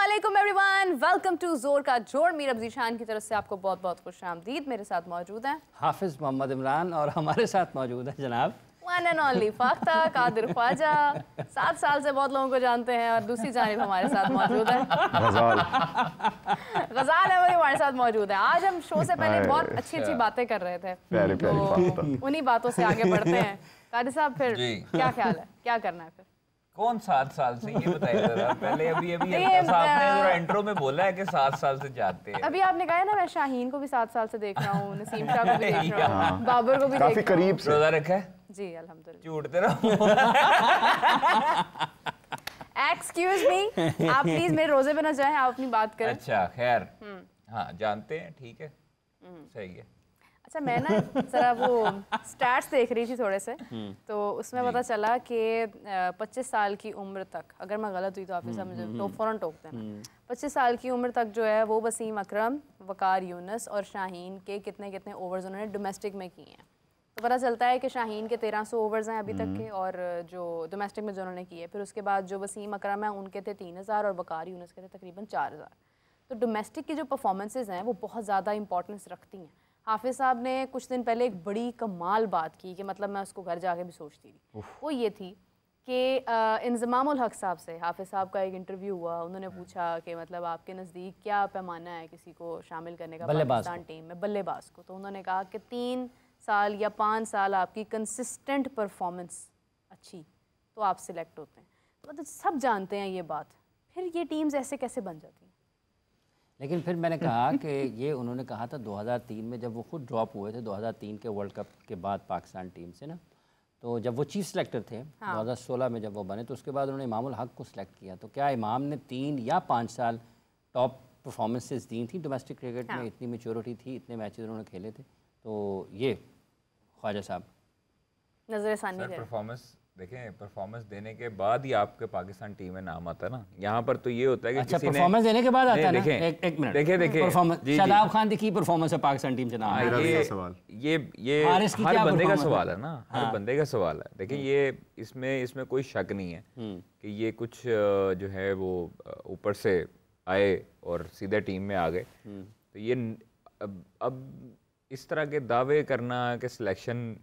अस्सलामुअलैकुम everyone, welcome to जोर का जोड़। मीर अब्जीशान की तरफ से आपको बहुत बहुत खुशामदीद। मेरे साथ मौजूद हैं हाफिज मोहम्मद इमरान और हमारे साथ मौजूद है जनाब one and only Fakhta Qadir Khwaja. 7 साल से बहुत लोगों को जानते हैं और दूसरी जानिब हमारे साथ मौजूद है गजाल है, वही हमारे साथ मौजूद है। आज हम शो से पहले बहुत अच्छी अच्छी बातें कर रहे थे, तो उन्हीं बातों से आगे बढ़ते हैं। कादिर साहब, फिर क्या ख्याल है, क्या करना है फिर? कौन 7 साल से, ये बताइए जरा। पहले अभी आपने जरा इंट्रो में बोला है कि 7 साल से जानते हैं। अभी आपने कहा है ना, मैं शाहीन को भी 7 साल से देख रहा हूँ, नसीम शाह को भी देख रहा हूँ, बाबर को भी काफी करीब से। रोजा रखा है जी अल्हम्दुलिल्लाह। झूठते रहो। एक्सक्यूज मी, आप प्लीज मेरे रोजे पे ना जाएं, आप अपनी बात करें। अच्छा खैर, हाँ जानते हैं, ठीक है, सही है। अच्छा, मैं ना जरा वो स्टैट्स देख रही थी थोड़े से, तो उसमें पता चला कि 25 साल की उम्र तक, अगर मैं गलत हुई तो आप मुझे तो फौरन टोक देना। 25 साल की उम्र तक जो है वो वसीम अकरम, वकार यूनुस और शाहीन के कितने कितने ओवर्स उन्होंने डोमेस्टिक में किए हैं। तो पता चलता है कि शाहीन के 1300 ओवर्स हैं अभी तक के, और जो डोमेस्टिक में जो उन्होंने किए, फिर उसके बाद जो वसीम अकरम है उनके थे 3000 और वकार यूनुस के थे तकरीबन 4000। तो डोमेस्टिक की जो परफॉर्मेंसेज हैं वो बहुत ज़्यादा इंपॉर्टेंस रखती हैं। हाफिज़ साहब ने कुछ दिन पहले एक बड़ी कमाल बात की कि मतलब मैं उसको घर जाके भी सोचती थी, वो ये थी कि इंज़मामुल हक साहब से हाफिज़ साहब का एक इंटरव्यू हुआ। उन्होंने पूछा कि मतलब आपके नज़दीक क्या पैमाना है किसी को शामिल करने का पाकिस्तान टीम में, बल्लेबाज को। तो उन्होंने कहा कि 3 साल या 5 साल आपकी कंसिस्टेंट परफॉर्मेंस अच्छी तो आप सिलेक्ट होते हैं। तो मतलब सब जानते हैं ये बात, फिर ये टीम्स ऐसे कैसे बन जाती हैं? लेकिन फिर मैंने कहा कि ये उन्होंने कहा था 2003 में जब वो खुद ड्रॉप हुए थे 2003 के वर्ल्ड कप के बाद पाकिस्तान टीम से ना, तो जब वो चीफ सेलेक्टर थे 2016 में जब वो बने, तो उसके बाद उन्होंने इमामुल हक को सिलेक्ट किया। तो क्या इमाम ने 3 या 5 साल टॉप परफॉर्मेंसेस दी थी डोमेस्टिक क्रिकेट में? इतनी मेच्योरिटी थी, इतने मैचेस उन्होंने खेले थे। तो ये ख्वाजा साहब नजर परफॉर्मेंस देखें, परफॉर्मेंस देने के बाद ही आपके पाकिस्तान टीम में नाम आता है ना। यहाँ पर तो ये होता है कि अच्छा, परफॉर्मेंस देने के बाद आता है ना। एक मिनट देखिए परफॉर्मेंस, शादाब खान की परफॉर्मेंस है पाकिस्तान टीम से नाम, ये हर बंदे का सवाल है ना, हर बंदे का सवाल है। देखिए ये इसमें कोई शक नहीं है कि ये कुछ जो है वो ऊपर से आए और सीधे टीम में आ गए। तो ये अब इस तरह के दावे करना कि सिलेक्शन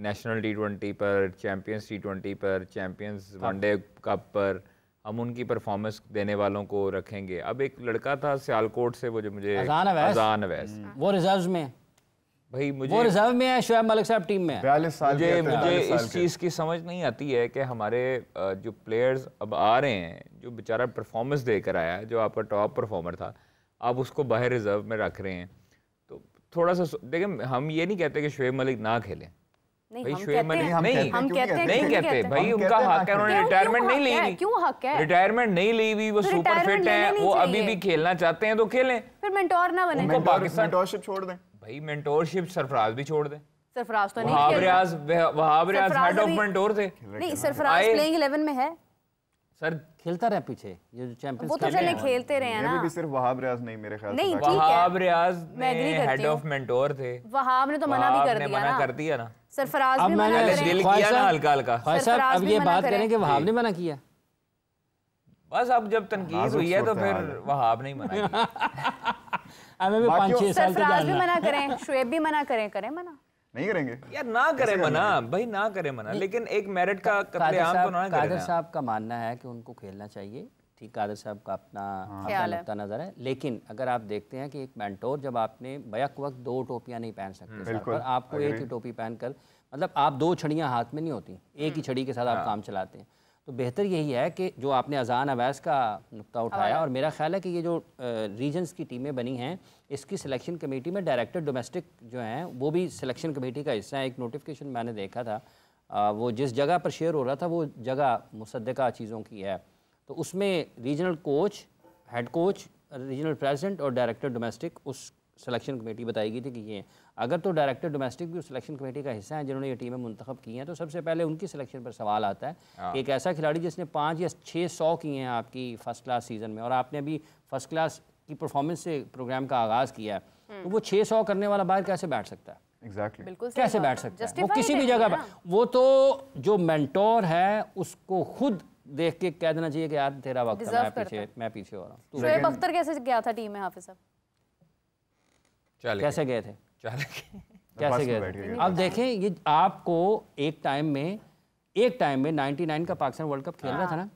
नेशनल T20 पर, चैम्पियंस T20 पर, चैम्पियंस वनडे कप पर हम उनकी परफॉर्मेंस देने वालों को रखेंगे। अब एक लड़का था सियालकोट से, वो जो मुझे अजान अवैस, वो रिजर्व में भाई, वो रिजर्व में है, शुएब मलिक साहब टीम में है। 42 साल मुझे इस चीज़ की समझ नहीं आती है कि हमारे जो प्लेयर्स अब आ रहे हैं, जो बेचारा परफॉर्मेंस देकर आया है, जो आपका टॉप परफॉर्मर था, आप उसको बाहर रिजर्व में रख रहे हैं। तो थोड़ा सा देखें, हम ये नहीं कहते कि शुएब मलिक ना खेलें, भाई शुएब मलिक नहीं कहते भाई, उनका हक है, उन्होंने रिटायरमेंट नहीं ली हुई। क्यों हक है? रिटायरमेंट नहीं ली हुई, वो सुपर फिट हैं, वो अभी भी खेलना चाहते हैं तो खेलें। फिर मेंटोर ना बने, उनको पाकिस्तान मेंटोरशिप छोड़ दें भाई, मेंटोरशिप सरफराज भी छोड़ दें। सरफराज तो Wahab Riaz head of mentor थे। नहीं, सरफराज प्लेइंग 11 में है सर, खेलता रहा पीछे, ये जो चैंपियंस वो तो चले खेलते रहे हैं ना। भी सिर्फ वहाब रियाज नहीं, मेरे ख्याल नहीं, से Wahab Riaz head of mentor थे। वहाब ने तो मना भी कर दिया ना। सरफराज भी मना करे, दिल किया ना हल्का हल्का। अब ये बात करें कि वहाब ने मना किया, बस अब जब तनकीद हुई है तो फिर वहाब नहीं मना किया। हमें भी 5-6 साल तक सरफराज भी मना करें, शुएब भी मना करें मना नहीं करेंगे यार, ना करे मना भाई, ना करे मना, लेकिन एक मेरिट का कत्लेआम तो ना करें। कादिर साहब का मानना है कि उनको खेलना चाहिए, ठीक, कादिर साहब का अपना नुक्ता नज़र है। लेकिन अगर आप देखते हैं कि एक मेंटोर, जब आपने बैक वक्त 2 टोपियां नहीं पहन सकते सर पर, आपको एक ही टोपी पहनकर, मतलब आप 2 छड़ियां हाथ में नहीं होती, एक ही छड़ी के साथ आप काम चलाते हैं। तो बेहतर यही है कि जो आपने अजान अवैस का नुक्ता उठाया, और मेरा ख्याल है कि ये जो रीजन्स की टीमें बनी हैं, इसकी सिलेक्शन कमेटी में डायरेक्टर डोमेस्टिक जो हैं वो भी सिलेक्शन कमेटी का हिस्सा है। एक नोटिफिकेशन मैंने देखा था, वो जिस जगह पर शेयर हो रहा था वो जगह मुसद्दका चीज़ों की है, तो उसमें regional coach, head coach, regional president और डायरेक्टर डोमेस्टिक उस सिलेक्शन कमेटी बताई गई थी कि ये अगर तो डायरेक्टर डोमेस्टिक भी उस सिलेक्शन कमेटी का हिस्सा है जिन्होंने ये टीमें मुंतखब की हैं, तो सबसे पहले उनकी सिलेक्शन पर सवाल आता है कि एक ऐसा खिलाड़ी जिसने 5 या 600 किए हैं आपकी फर्स्ट क्लास सीज़न में, और आपने अभी फर्स्ट क्लास की परफॉर्मेंस से प्रोग्राम का आगाज़ किया है, तो वो 600 करने वाला बाहर कैसे बैठ सकता है? Exactly. कैसे बैठ सकता है वो किसी भी जगह पर? वो तो जो मेंटोर है उसको खुद देख के कह देना चाहिए कि यार तेरा वक्त है, मैं पीछे हो रहा हूँ। शोएब अख्तर कैसे गया था टीम में हाफिज साहब? कैसे गए थे? कैसे गए थे? अब देखें, ये आपको एक टाइम में 99 का पाकिस्तान वर्ल्ड कप खेल रहा था ना,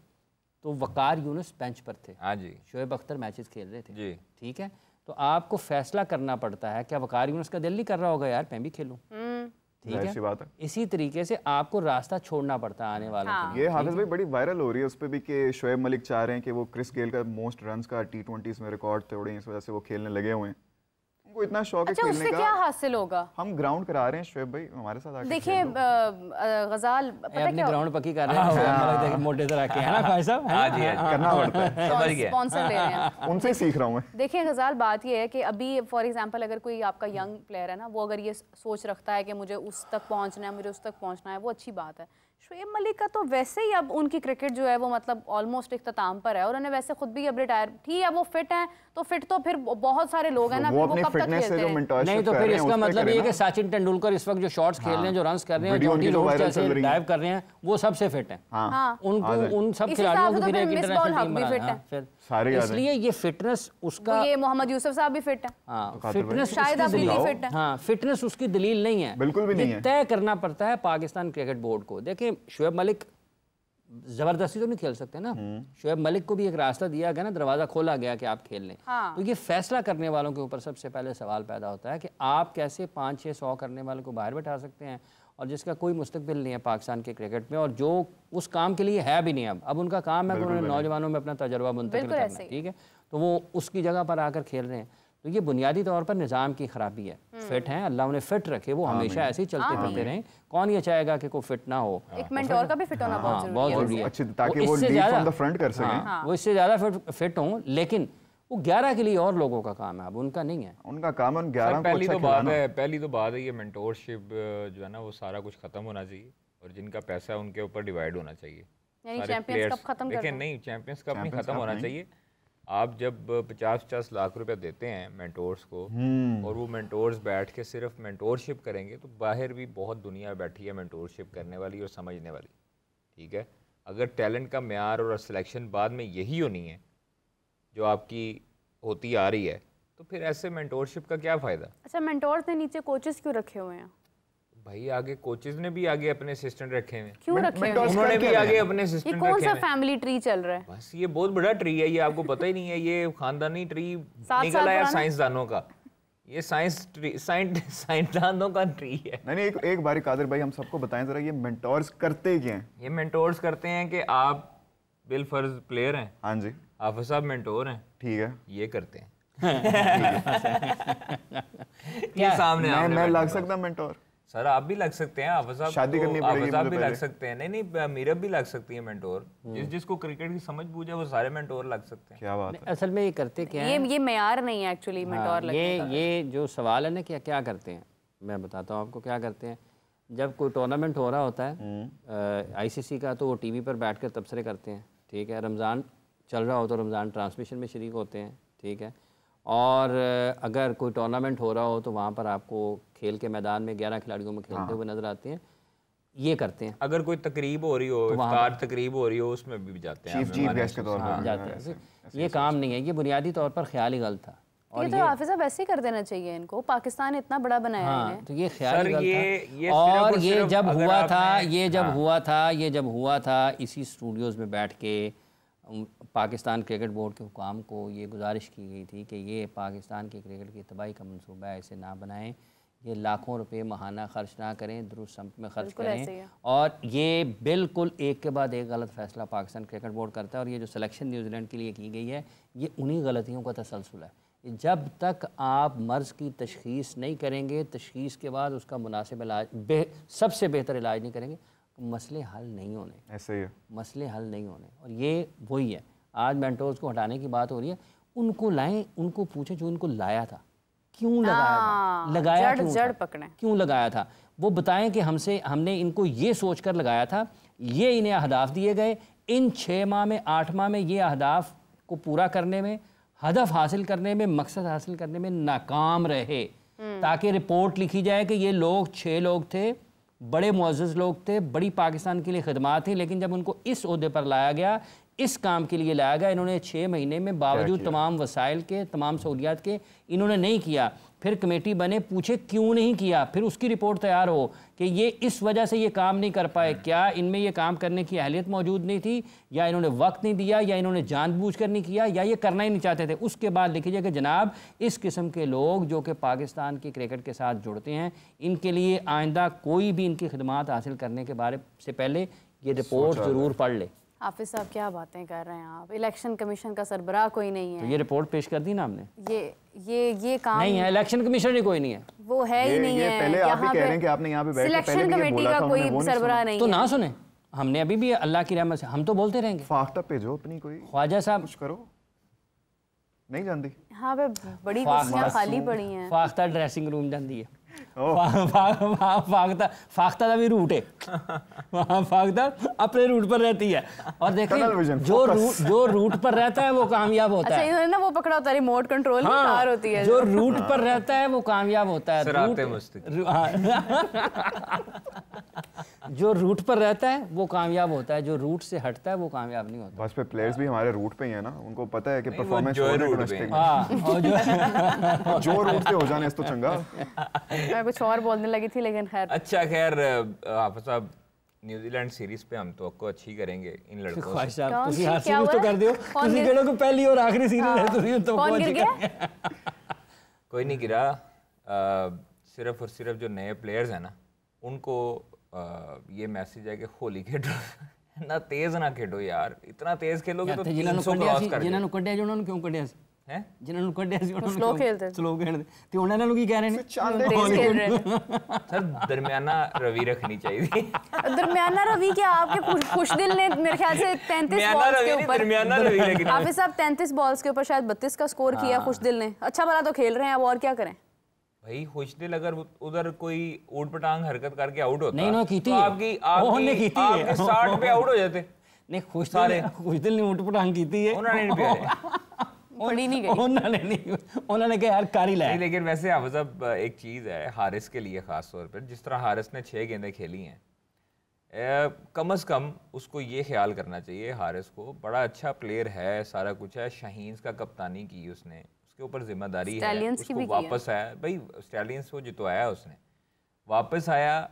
तो वकार यूनुस बेंच पर थे। हाँ जी। शोएब अख्तर मैचेस खेल रहे थे जी। ठीक है, तो आपको फैसला करना पड़ता है। क्या वकार यूनुस का दिल नहीं कर रहा होगा यार मैं भी खेलूं? ठीक है, बात है। इसी तरीके से आपको रास्ता छोड़ना पड़ता है आने वालों के लिए। ये हाफिज भाई बड़ी वायरल हो रही है उस पर भी कि शोएब मलिक चाह रहे हैं कि वो क्रिस गेल का मोस्ट रन्स का T20s में रिकॉर्ड तोड़ें, इस वजह से वो खेलने लगे हुए हैं। उनको इतना शौक है खेलने का। क्या हासिल होगा? हम ग्राउंड करा रहे हैं शोएब भाई हमारे साथ आके। देखिए गजाल अपनी ग्राउंड पक्की कर रहे हैं मोटे तरह के, है ना भाई साहब? हाँ जी, करना पड़ता है, समझ गया। स्पॉन्सर ले रहे हैं, उनसे सीख रहा हूँ मैं। देखिए गजाल, बात ये है कि अभी फॉर एग्जांपल अगर कोई आपका यंग प्लेयर है ना, वो अगर ये सोच रखता है कि मुझे उस तक पहुंचना है, मुझे उस तक पहुंचना है, वो अच्छी बात है। शोएब मलिक का तो वैसे ही अब उनकी क्रिकेट जो है वो मतलब ऑलमोस्ट इख्तिताम पर है, और उन्हें वैसे खुद भी अब रिटायर, ठीक है वो फिट हैं, तो फिट तो फिर बहुत सारे लोग हैं ना, वो कब तक खेलते हैं? नहीं तो फिर इसका मतलब ये कि सचिन तेंदुलकर इस वक्त जो शॉट्स खेल रहे हैं, जो रन्स कर रहे हैं, जॉनी रोड्स जैसे डाइव कर रहे हैं, वो सबसे फिट हैं। उनको उन सब खिलाड़ियों को फिर एक इंटरनेशनल टीम बनाना है, इसलिए ये फिटनेस उसका, ये मोहम्मद यूसुफ साहब भी फिट है, फिटनेस शायद अभी भी फिट है। हाँ, फिटनेस उसकी दलील नहीं है, बिल्कुल भी नहीं है। तय करना पड़ता है पाकिस्तान क्रिकेट बोर्ड को। देखिए शोएब मलिक जबरदस्ती तो नहीं खेल सकते ना, शोएब मलिक को भी एक रास्ता दिया गया ना, दरवाजा खोला गया कि आप खेल लें। तो ये फैसला करने वालों के ऊपर सबसे पहले सवाल पैदा होता है कि आप कैसे 500-600 करने वालों को बाहर बैठा सकते हैं, और जिसका कोई मुस्तकबिल नहीं है पाकिस्तान के क्रिकेट में, और जो उस काम के लिए है भी नहीं। अब उनका काम है कि उन्होंने नौजवानों में अपना तजर्बा मुंतकिल करना है, ठीक है, तो वो उसकी जगह पर आकर खेल रहे हैं। तो ये बुनियादी तौर पर निज़ाम की खराबी है। फिट हैं, अल्लाह उन्हें फिट रखे, वो हमेशा ऐसे ही चलते फिरते रहें। कौन ये चाहेगा कि कोई फिट ना हो? एक मेंटोर का भी फिट होना बहुत जरूरी है, ताकि वो लीड फ्रॉम द फ्रंट कर सकें। वो इससे ज़्यादा फिट हों, लेकिन वो 11 के लिए और लोगों का काम है, अब उनका नहीं है। उनका काम है 11 को पहली तो बात है ये मेंटोरशिप जो है ना, वो सारा कुछ खत्म होना चाहिए, और जिनका पैसा है उनके ऊपर डिवाइड होना चाहिए। चैंपियंस कप खत्म देखिए नहीं, चैंपियंस कप नहीं खत्म होना चाहिए। आप जब 50-50 लाख रुपए देते हैं मेंटोर्स को, और वो मेंटोर्स बैठ के सिर्फ मेंटोरशिप करेंगे, तो बाहर भी बहुत दुनिया बैठी है मेंटोरशिप करने वाली और समझने वाली, ठीक है। अगर टैलेंट का म्यार और सिलेक्शन बाद में यही होनी है जो आपकी होती आ रही है, तो फिर ऐसे मेंटोरशिप का क्या फ़ायदा? अच्छा, मेंटोर्स ने नीचे कोचेस क्यों रखे हुए हैं भाई? आगे कोचेस ने भी आगे अपने असिस्टेंट रखे हैं, क्यों रखे हैं? उन्होंने भी आगे अपने असिस्टेंट रखे हैं। ये कौन सा फैमिली ट्री चल रहा है? बस ये बहुत बड़ा ट्री है, ये आपको पता ही नहीं है। ये खानदानी ट्री निकला है साइंसदानों का, ये साइंसदानों का ट्री है। नहीं, एक बारी कादिर भाई हम सबको बताएं जरा, ये मेंटोर्स करते क्या हैं? ये मेंटोर्स करते हैं कि आप बिलफर्ज प्लेयर हैं, हाँ जी, हाफिज साहब मेंटोर हैं, ठीक है, ये करते हैं। ये सामने मैं लग सकता मेंटोर? सर आप भी लग सकते हैं, हाफिज साहब शादी करनी पड़ेगी, हाफिज साहब भी लग सकते हैं। नहीं मीरब भी लग सकती है मेंटोर। जिसको क्रिकेट की समझ बूझ है वो सारे मेंटोर लग सकते हैं। क्या बात है। असल में ये करते क्या है, ये मेयार नहीं है एक्चुअली मेंटोर लगने का। ये जो सवाल है ना, क्या करते हैं, मैं बताता हूँ आपको क्या करते हैं। जब कोई टूर्नामेंट हो रहा होता है ICC का, तो वो TV पर बैठ कर तबसरे करते हैं, ठीक है। रमज़ान चल रहा हो तो रमज़ान ट्रांसमिशन में शरीक होते हैं, ठीक है। और अगर कोई टूर्नामेंट हो रहा हो तो वहाँ पर आपको खेल के मैदान में 11 खिलाड़ियों में खेलते हुए नजर आते हैं, ये करते हैं। अगर कोई तकरीब हो रही हो, इफ्तार तकरीब हो रही हो, उसमें भी जाते हैं, चीफ गेस्ट के तौर पर जाते हैं। ये काम नहीं है, ये बुनियादी तौर पर ख्याल ही गलत था। और ये तो हाफिज साहब ऐसे ही कर देना चाहिए इनको, पाकिस्तान इतना बड़ा बनाया है इन्हें। तो ये ख्याल ही गलत था। और ये जब हुआ था इसी स्टूडियोज़ में बैठ के पाकिस्तान क्रिकेट बोर्ड के हुकाम को ये गुजारिश की गई थी कि ये पाकिस्तान की क्रिकेट की तबाही का मंसूबा है, इसे ना बनाएं, ये लाखों रुपए माहाना खर्च ना करें, दुरुस्त सम्त में खर्च करें। और ये बिल्कुल एक के बाद एक गलत फैसला पाकिस्तान क्रिकेट बोर्ड करता है। और ये जो सिलेक्शन न्यूजीलैंड के लिए की गई है, ये उन्हीं गलतियों का तसलसल है। जब तक आप मर्ज़ की तशख़ीस नहीं करेंगे, तशख़ीस के बाद उसका मुनासिब इलाज, सबसे बेहतर इलाज नहीं करेंगे, मसले हल नहीं होने। ऐसे ही है, मसले हल नहीं होने। और ये वही है, आज मेंटोर्स को हटाने की बात हो रही है, उनको लाएं, उनको पूछें जो उनको लाया था, क्यों लगाया क्यों लगाया था, वो बताएं कि हमने इनको ये सोचकर लगाया था, ये इन्हें अहदाफ दिए गए, इन 6 माह में 8 माह में ये अहदाफ को पूरा करने में, हदफ हासिल करने में, मकसद हासिल करने में नाकाम रहे, ताकि रिपोर्ट लिखी जाए कि ये लोग 6 लोग थे, बड़े मुअज़्ज़ज़ लोग थे, बड़ी पाकिस्तान के लिए खिदमात थी, लेकिन जब उनको इस ओहदे पर लाया गया, इस काम के लिए लाया गया, इन्होंने 6 महीने में बावजूद तमाम वसाइल के, तमाम सहूलियात के, इन्होंने नहीं किया। फिर कमेटी बने, पूछे क्यों नहीं किया, फिर उसकी रिपोर्ट तैयार हो कि ये इस वजह से ये काम नहीं कर पाए, क्या इनमें ये काम करने की अहलियत मौजूद नहीं थी, या इन्होंने वक्त नहीं दिया, या इन्होंने जानबूझकर नहीं किया, या ये करना ही नहीं चाहते थे। उसके बाद लिखिए कि जनाब इस किस्म के लोग जो कि पाकिस्तान की क्रिकेट के साथ जुड़ते हैं, इनके लिए आइंदा कोई भी इनकी खिदमात हासिल करने के बारे से पहले ये रिपोर्ट ज़रूर पढ़ ले। हाफिज साहब क्या बातें कर रहे हैं आप, इलेक्शन कमीशन का सरबराह कोई नहीं है। तो ये रिपोर्ट पेश कर दी ना हमने, ये काम नहीं है, इलेक्शन कमीशन ही कोई नहीं है, वो है ही नहीं है। पहले आप भी कह रहे हैं कि आपने यहाँ पे बैठ के पहले भी ये बोला था, कोई सरबराह नहीं तो ना सुने, हमने अभी भी अल्लाह की रहमत से हम तो बोलते रहेंगे। फाख्ता भेजो अपनी कोई, ख्वाजा साहब कुछ करो, नहीं जानती। हाँ पे बड़ी कुर्सियां खाली पड़ी हैं। फाख्ता ड्रेसिंग रूम जाती है, फाख्ता का भी रूट है, फाख्ता अपने रूट पर रहती है। और देखिए जो रूट पर रहता है वो कामयाब होता है। अच्छा, ना वो पकड़ा होता है रिमोट कंट्रोल की कार होती है, जो रूट पर रहता है वो कामयाब होता है। जो रूट पर रहता है वो कामयाब होता है, जो रूट से हटता है वो कामयाब नहीं होता। बस पे प्लेयर्स भी हमारे रूट पे ही है ना, उनको पता है कि परफॉर्मेंस जो रूट पे हो जाने तो चंगा। मैं कुछ और बोलने लगी थी लेकिन खैर। अच्छा खैर हाफिज साहब, न्यूजीलैंड सीरीज पे हम तो आपको अच्छी करेंगे इन लड़कों से। तुसी हर सीरीज तो कर दियो, तुसी कहलो कि पहली और आखिरी सीरीज है, तुसी तो कौन गिर गया? कोई नहीं गिरा, सिर्फ और सिर्फ जो नए प्लेयर्स हैं ना उनको ये मैसेज है कि होली खेलो ना, तेज ना खेलो यार, इतना तेज खेलोगे तो 300 क्रॉस कर जिन्हां ਨੂੰ ਕੱਢਿਆ ਉਹਨਾਂ ਨੂੰ ਕਿਉਂ ਕੱਢਿਆ ਸੀ ਹੈ, ਜਿਨ੍ਹਾਂ ਨੂੰ ਕੱਢਿਆ ਸੀ ਉਹਨਾਂ ਨੂੰ स्लो खेलते ਤੇ ਉਹਨਾਂ ਨੂੰ ਕੀ ਕਹਿ ਰਹੇ ਨੇ सर दरमियाना रवि रखनी चाहिए। दरमियाना रवि क्या, आपके खुश दिल ने मेरे ख्याल से 33 बॉल्स के ऊपर, दरमियाना रवि रखनी, हाफिज साहब 33 बॉल्स के ऊपर शायद 32 का स्कोर किया खुश दिल ने। अच्छा भला तो खेल रहे हैं, अब और क्या करें भाई। खुशदिल अगर उधर कोई ऊट पटांग हरकत करके आउट होता नहीं, तो आपकी 60 पे आउट हो जाते। नहीं, खुशदिल ने ऊट पटांग की थी, उन्होंने नहीं पिया, पड़ी नहीं गई, उन्होंने कहा यार कारी लाया। लेकिन वैसे हाफिज साहब एक चीज़ है हारिस के लिए ख़ास तौर पर, जिस तरह हारिस ने 6 गेंदें खेली हैं, कम अज़ कम उसको ये ख्याल करना चाहिए, हारिस को बड़ा अच्छा प्लेयर है, सारा कुछ है, शाहीन्स का कप्तानी की उसने, उसके ऊपर जिम्मेदारी है, उसको वापस आया भाई, स्टैलियंस को जितवाया उसने, वापस आया।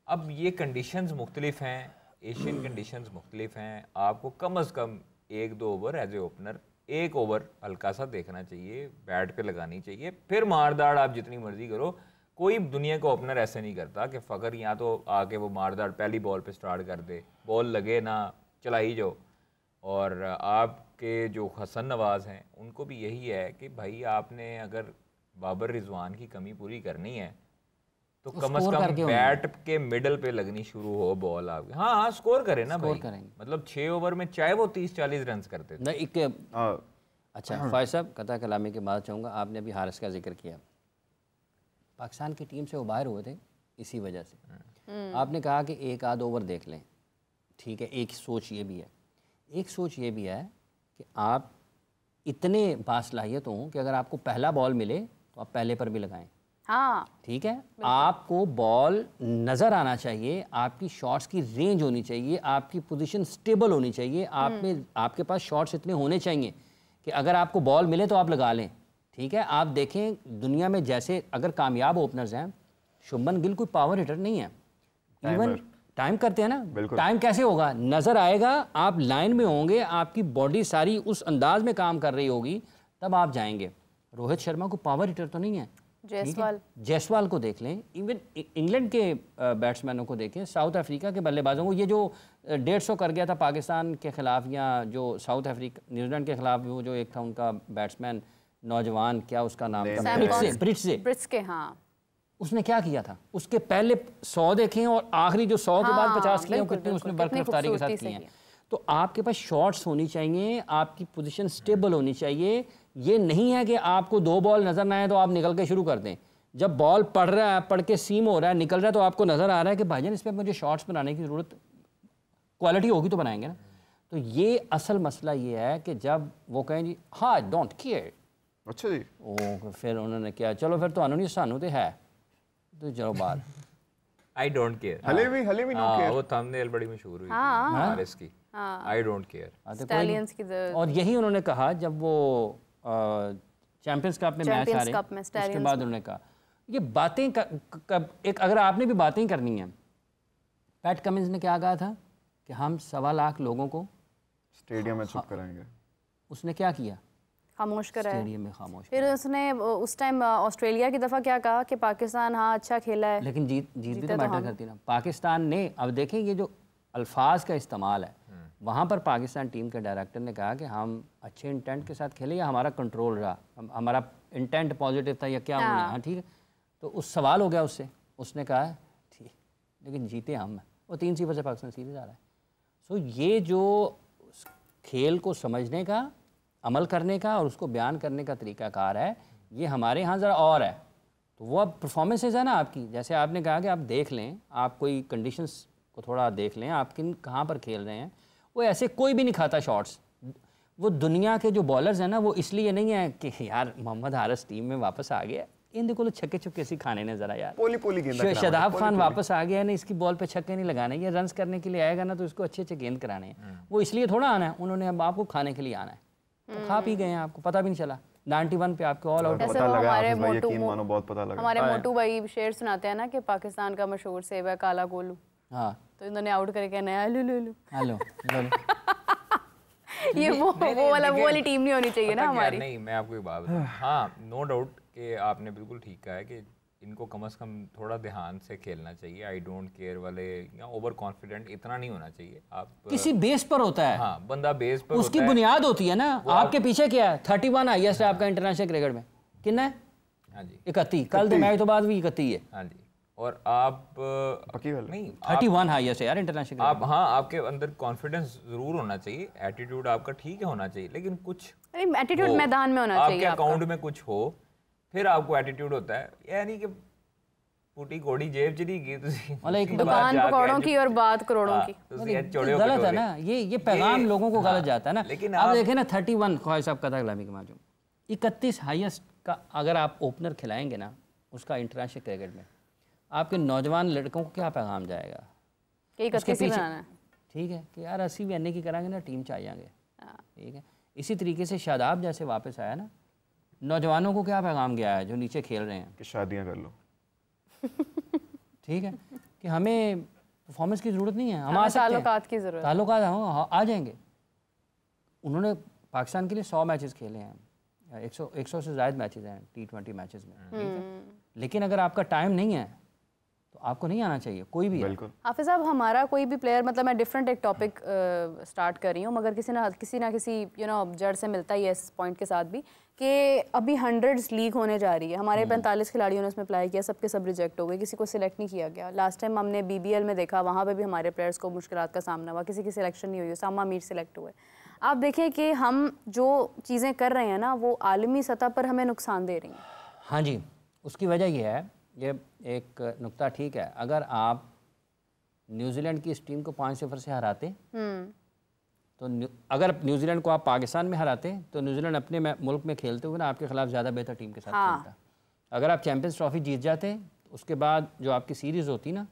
अब ये कंडीशंस मुख्तलिफ हैं, एशियन कंडीशंस मुख्तलिफ हैं, आपको कम अज़ कम 1-2 over as a opener, 1 over हल्का सा देखना चाहिए, बैट पे लगानी चाहिए, फिर मारदाड़ आप जितनी मर्जी करो। कोई दुनिया का ओपनर ऐसे नहीं करता कि फ़कर यहाँ तो आके वो मारदाड़ पहली बॉल पे स्टार्ट कर दे, बॉल लगे ना चला ही जाओ। और आपके जो हसन नवाज़ हैं उनको भी यही है कि भाई आपने अगर बाबर रिजवान की कमी पूरी करनी है तो कम से कम बैट के मिडल पे लगनी शुरू हो बॉल आपके। हाँ स्कोर करें ना भाई, मतलब 6 ओवर में चाहे वो 30-40 रन करते थे। अच्छा फायद साहब, कथा कलामी के बाद चाहूँगा, आपने अभी हारिस का जिक्र किया, पाकिस्तान की टीम से वो बाहर हुए थे इसी वजह से। आपने कहा कि 1 आध ओवर देख लें, ठीक है, एक सोच ये भी है, एक सोच ये भी है कि आप इतने बासलाहियत हों कि अगर आपको पहला बॉल मिले तो आप पहले पर भी लगाएं। हाँ ठीक है, आपको बॉल नज़र आना चाहिए, आपकी शॉट्स की रेंज होनी चाहिए, आपकी पोजीशन स्टेबल होनी चाहिए, आप में आपके पास शॉट्स इतने होने चाहिए कि अगर आपको बॉल मिले तो आप लगा लें। ठीक है, आप देखें दुनिया में जैसे अगर कामयाब ओपनर्स हैं, शुभमन गिल कोई पावर हिटर नहीं है, इवन टाइम करते हैं ना, टाइम कैसे होगा, नज़र आएगा, आप लाइन में होंगे, आपकी बॉडी सारी उस अंदाज में काम कर रही होगी, तब आप जाएंगे। रोहित शर्मा को पावर हिटर तो नहीं है, जायसवाल को देख लें, इवन इंग्लैंड के बैट्समैनों को देखें, साउथ अफ्रीका के बल्लेबाजों को, ये जो 150 कर गया था पाकिस्तान के ख़िलाफ़, या जो साउथ अफ्रीका न्यूजीलैंड के ख़िलाफ़ वो जो एक था उनका बैट्समैन नौजवान, क्या उसका नाम था, ब्रिट्स के, हाँ, उसने क्या किया था, उसके पहले 100 देखें और आखिरी जो 100 के बाद 50 किए, कितने उसने बर्क रफ्तारी के साथ किए हैं। तो आपके पास शॉट्स होनी चाहिए, आपकी पोजीशन स्टेबल होनी चाहिए। ये नहीं है कि आपको 2 बॉल नज़र ना आए तो आप निकल के शुरू कर दें, जब बॉल पड़ रहा है, पड़ के सीम हो रहा है, निकल रहा है, तो आपको नज़र आ रहा है कि भाईजान इस पर मुझे शॉट्स बनाने की ज़रूरत, क्वालिटी होगी तो बनाएंगे ना। तो ये असल मसला ये है कि जब वो कहें जी हाँ डोंट केयर, अच्छा जी, फिर उन्होंने क्या, चलो फिर तो नहीं, सानू तो है, तो चलो बाहर। आई डोंट केयर, हले भी नो केयर। वो थंबनेल बड़ी मशहूर हुई थी हारिस की, आई डोंट केयर। स्टैलियंस की और यही उन्होंने कहा जब वो चैंपियंस कप में मैच आ रहे, उसके बाद उन्होंने कहा ये बातें एक अगर आपने भी बातें करनी है, पैट कमिंस ने क्या कहा था कि हम 1.25 लाख लोगों को स्टेडियम में चुप कराएंगे। उसने क्या किया? खामोश कराया स्टेडियम में खामोश। फिर उसने उस टाइम ऑस्ट्रेलिया की दफ़ा क्या कहा कि पाकिस्तान हाँ अच्छा खेला है, लेकिन जीत भी तो मैटर करती ना। पाकिस्तान ने, अब देखें ये जो अल्फाज का इस्तेमाल है, वहाँ पर पाकिस्तान टीम के डायरेक्टर ने कहा कि हम अच्छे इंटेंट के साथ खेले या हमारा कंट्रोल रहा, हमारा इंटेंट पॉजिटिव था या क्या होना। हाँ ठीक है, तो उस सवाल हो गया उससे, उसने कहा ठीक लेकिन जीते हम, वो 3-0 से पाकिस्तान सीरीज आ रहा है। सो ये जो खेल को समझने का, अमल करने का और उसको बयान करने का तरीक़ाकार है, ये हमारे यहाँ ज़रा और है। तो वो अब परफॉर्मेंसेज है ना आपकी, जैसे आपने कहा कि आप देख लें, आप कोई कंडीशंस को थोड़ा देख लें, आप किन कहाँ पर खेल रहे हैं। वो ऐसे कोई भी नहीं खाता शॉट्स। वो दुनिया के जो बॉलर्स हैं ना, वो इसलिए नहीं है कि यार मोहम्मद हारिस टीम में वापस आ गया, इन देखो छक्के चुक्के सी खाने ने ज़रा यार, पोली गेंद शदाब खान वापस आ गया है ना, इसकी बॉल पे छक्के नहीं लगाने, ये रन्स करने के लिए आएगा ना तो इसको अच्छे अच्छे गेंद कराने हैं। वो इसलिए थोड़ा आना है, उन्होंने अब आपको खाने के लिए आना है, तो खा पी गए हैं, आपको पता भी नहीं चला। 91 पे आपको ऑल आउट पता लगा, हमारे मोटू भाई शेर सुनाते हैं ना कि पाकिस्तान का मशहूर सेब है काला गोलू। हाँ, तो इन्होंने आउट करके कहना है लू लू लू हेलो ये वो वाली टीम नहीं होनी चाहिए ना हमारी। नहीं, मैं आपको एक बात बताऊं, हाँ नो डाउट कि आपने बिल्कुल ठीक कहा है कि इनको कम से कम थोड़ा ध्यान से खेलना चाहिए। आई डोंट केयर वाले या ओवर कॉन्फिडेंट इतना नहीं होना चाहिए। आप किसी बेस पर होता है, हाँ बंदा बेस पर उसकी बुनियाद होती है ना। आपके पीछे क्या है? 31 हाईएस्ट है आपका इंटरनेशनल क्रिकेट में, कितना है? हाँ जी 31, कल तो मैच तो बाद भी 31 है। हाँ जी, और आप नहीं 31 हाईएस्ट है यार इंटरनेशनल। आप हाँ, आपके अंदर कॉन्फिडेंस जरूर होना चाहिए, एटीट्यूड आपका ठीक है होना चाहिए, लेकिन कुछ एटीट्यूड मैदान में होना चाहिए, आपके अकाउंट में कुछ हो, फिर आपको एटीट्यूड होता है। यानी कि पुटी कोड़ी जेब च नहीं गई, दुकान पकौड़ों की और बात करोड़ों की। गलत है ना ये पैगाम लोगों को गलत जाता है ना। लेकिन आप देखें ना 31 ख्वाहिश साहब कथा गुलामी के माजूम 31 हाईएस्ट का अगर आप ओपनर खिलाएंगे ना उसका इंटरनेशनल क्रिकेट में, आपके नौजवान लड़कों को क्या पैगाम जाएगा? उसके पीछे ठीक है कि यार 80 भी अन्ने की कराएंगे ना टीम च आ जाएंगे। ठीक है, इसी तरीके से शादाब जैसे वापस आया ना, नौजवानों को क्या पैगाम गया है जो नीचे खेल रहे हैं कि शादियां कर लो। ठीक है कि हमें परफॉर्मेंस की ज़रूरत नहीं है, हम आ सकते हैं, ताल्लुकात की ज़रूरत, ताल्लुकात आ जाएंगे। उन्होंने पाकिस्तान के लिए 100 मैचेस खेले हैं, 100 से ज़्यादा मैचेस हैं T20 मैचेस में। ठीक है, लेकिन अगर आपका टाइम नहीं है तो आपको नहीं आना चाहिए कोई भी। हाफिज़ साहब, हमारा कोई भी प्लेयर, मतलब मैं डिफरेंट एक टॉपिक स्टार्ट कर रही हूँ, मगर किसी ना किसी जड़ से मिलता ही है इस पॉइंट के साथ भी कि अभी 100s लीग होने जा रही है। हमारे 45 खिलाड़ियों ने उसमें अप्लाई किया, सबके सब रिजेक्ट हो गए, किसी को सिलेक्ट नहीं किया गया। लास्ट टाइम हमने BBL में देखा, वहाँ पे भी हमारे प्लेयर्स को मुश्किलात का सामना हुआ, किसी की सिलेक्शन नहीं हुई। सामा मीर सिलेक्ट हुए। आप देखें कि हम जो चीज़ें कर रहे हैं ना वो आलमी सतह पर हमें नुकसान दे रही हैं। हाँ जी, उसकी वजह ये है, ये एक नुक्ता ठीक है, अगर आप न्यूजीलैंड की इस टीम को 5-0 से हराते तो अगर न्यूजीलैंड को आप पाकिस्तान में हराते तो न्यूजीलैंड अपने मुल्क में खेलते हुए ना आपके खिलाफ ज़्यादा बेहतर टीम के साथ खेलता। अगर आप चैंपियंस ट्रॉफी जीत जाते उसके बाद जो आपकी सीरीज़ होती ना,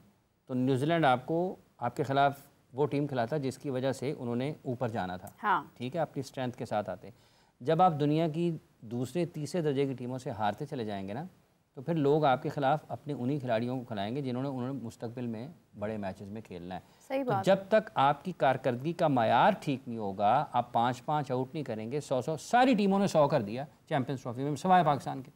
तो न्यूजीलैंड आपको आपके खिलाफ वो टीम खिलाता जिसकी वजह से उन्होंने ऊपर जाना था। ठीक है, अपनी स्ट्रेंथ के साथ आते। जब आप दुनिया की दूसरे तीसरे दर्जे की टीमों से हारते चले जाएंगे ना, तो फिर लोग आपके खिलाफ अपने उन्हीं खिलाड़ियों को खिलाएंगे जिन्होंने मुस्तकबिल में बड़े मैचेस में खेलना है। सही तो बात। जब तक आपकी कारकर्दगी का मायार ठीक नहीं होगा, आप 5-5 आउट नहीं करेंगे, 100 सारी टीमों ने 100 कर दिया चैंपियंस ट्रॉफी में सिवाय पाकिस्तान के।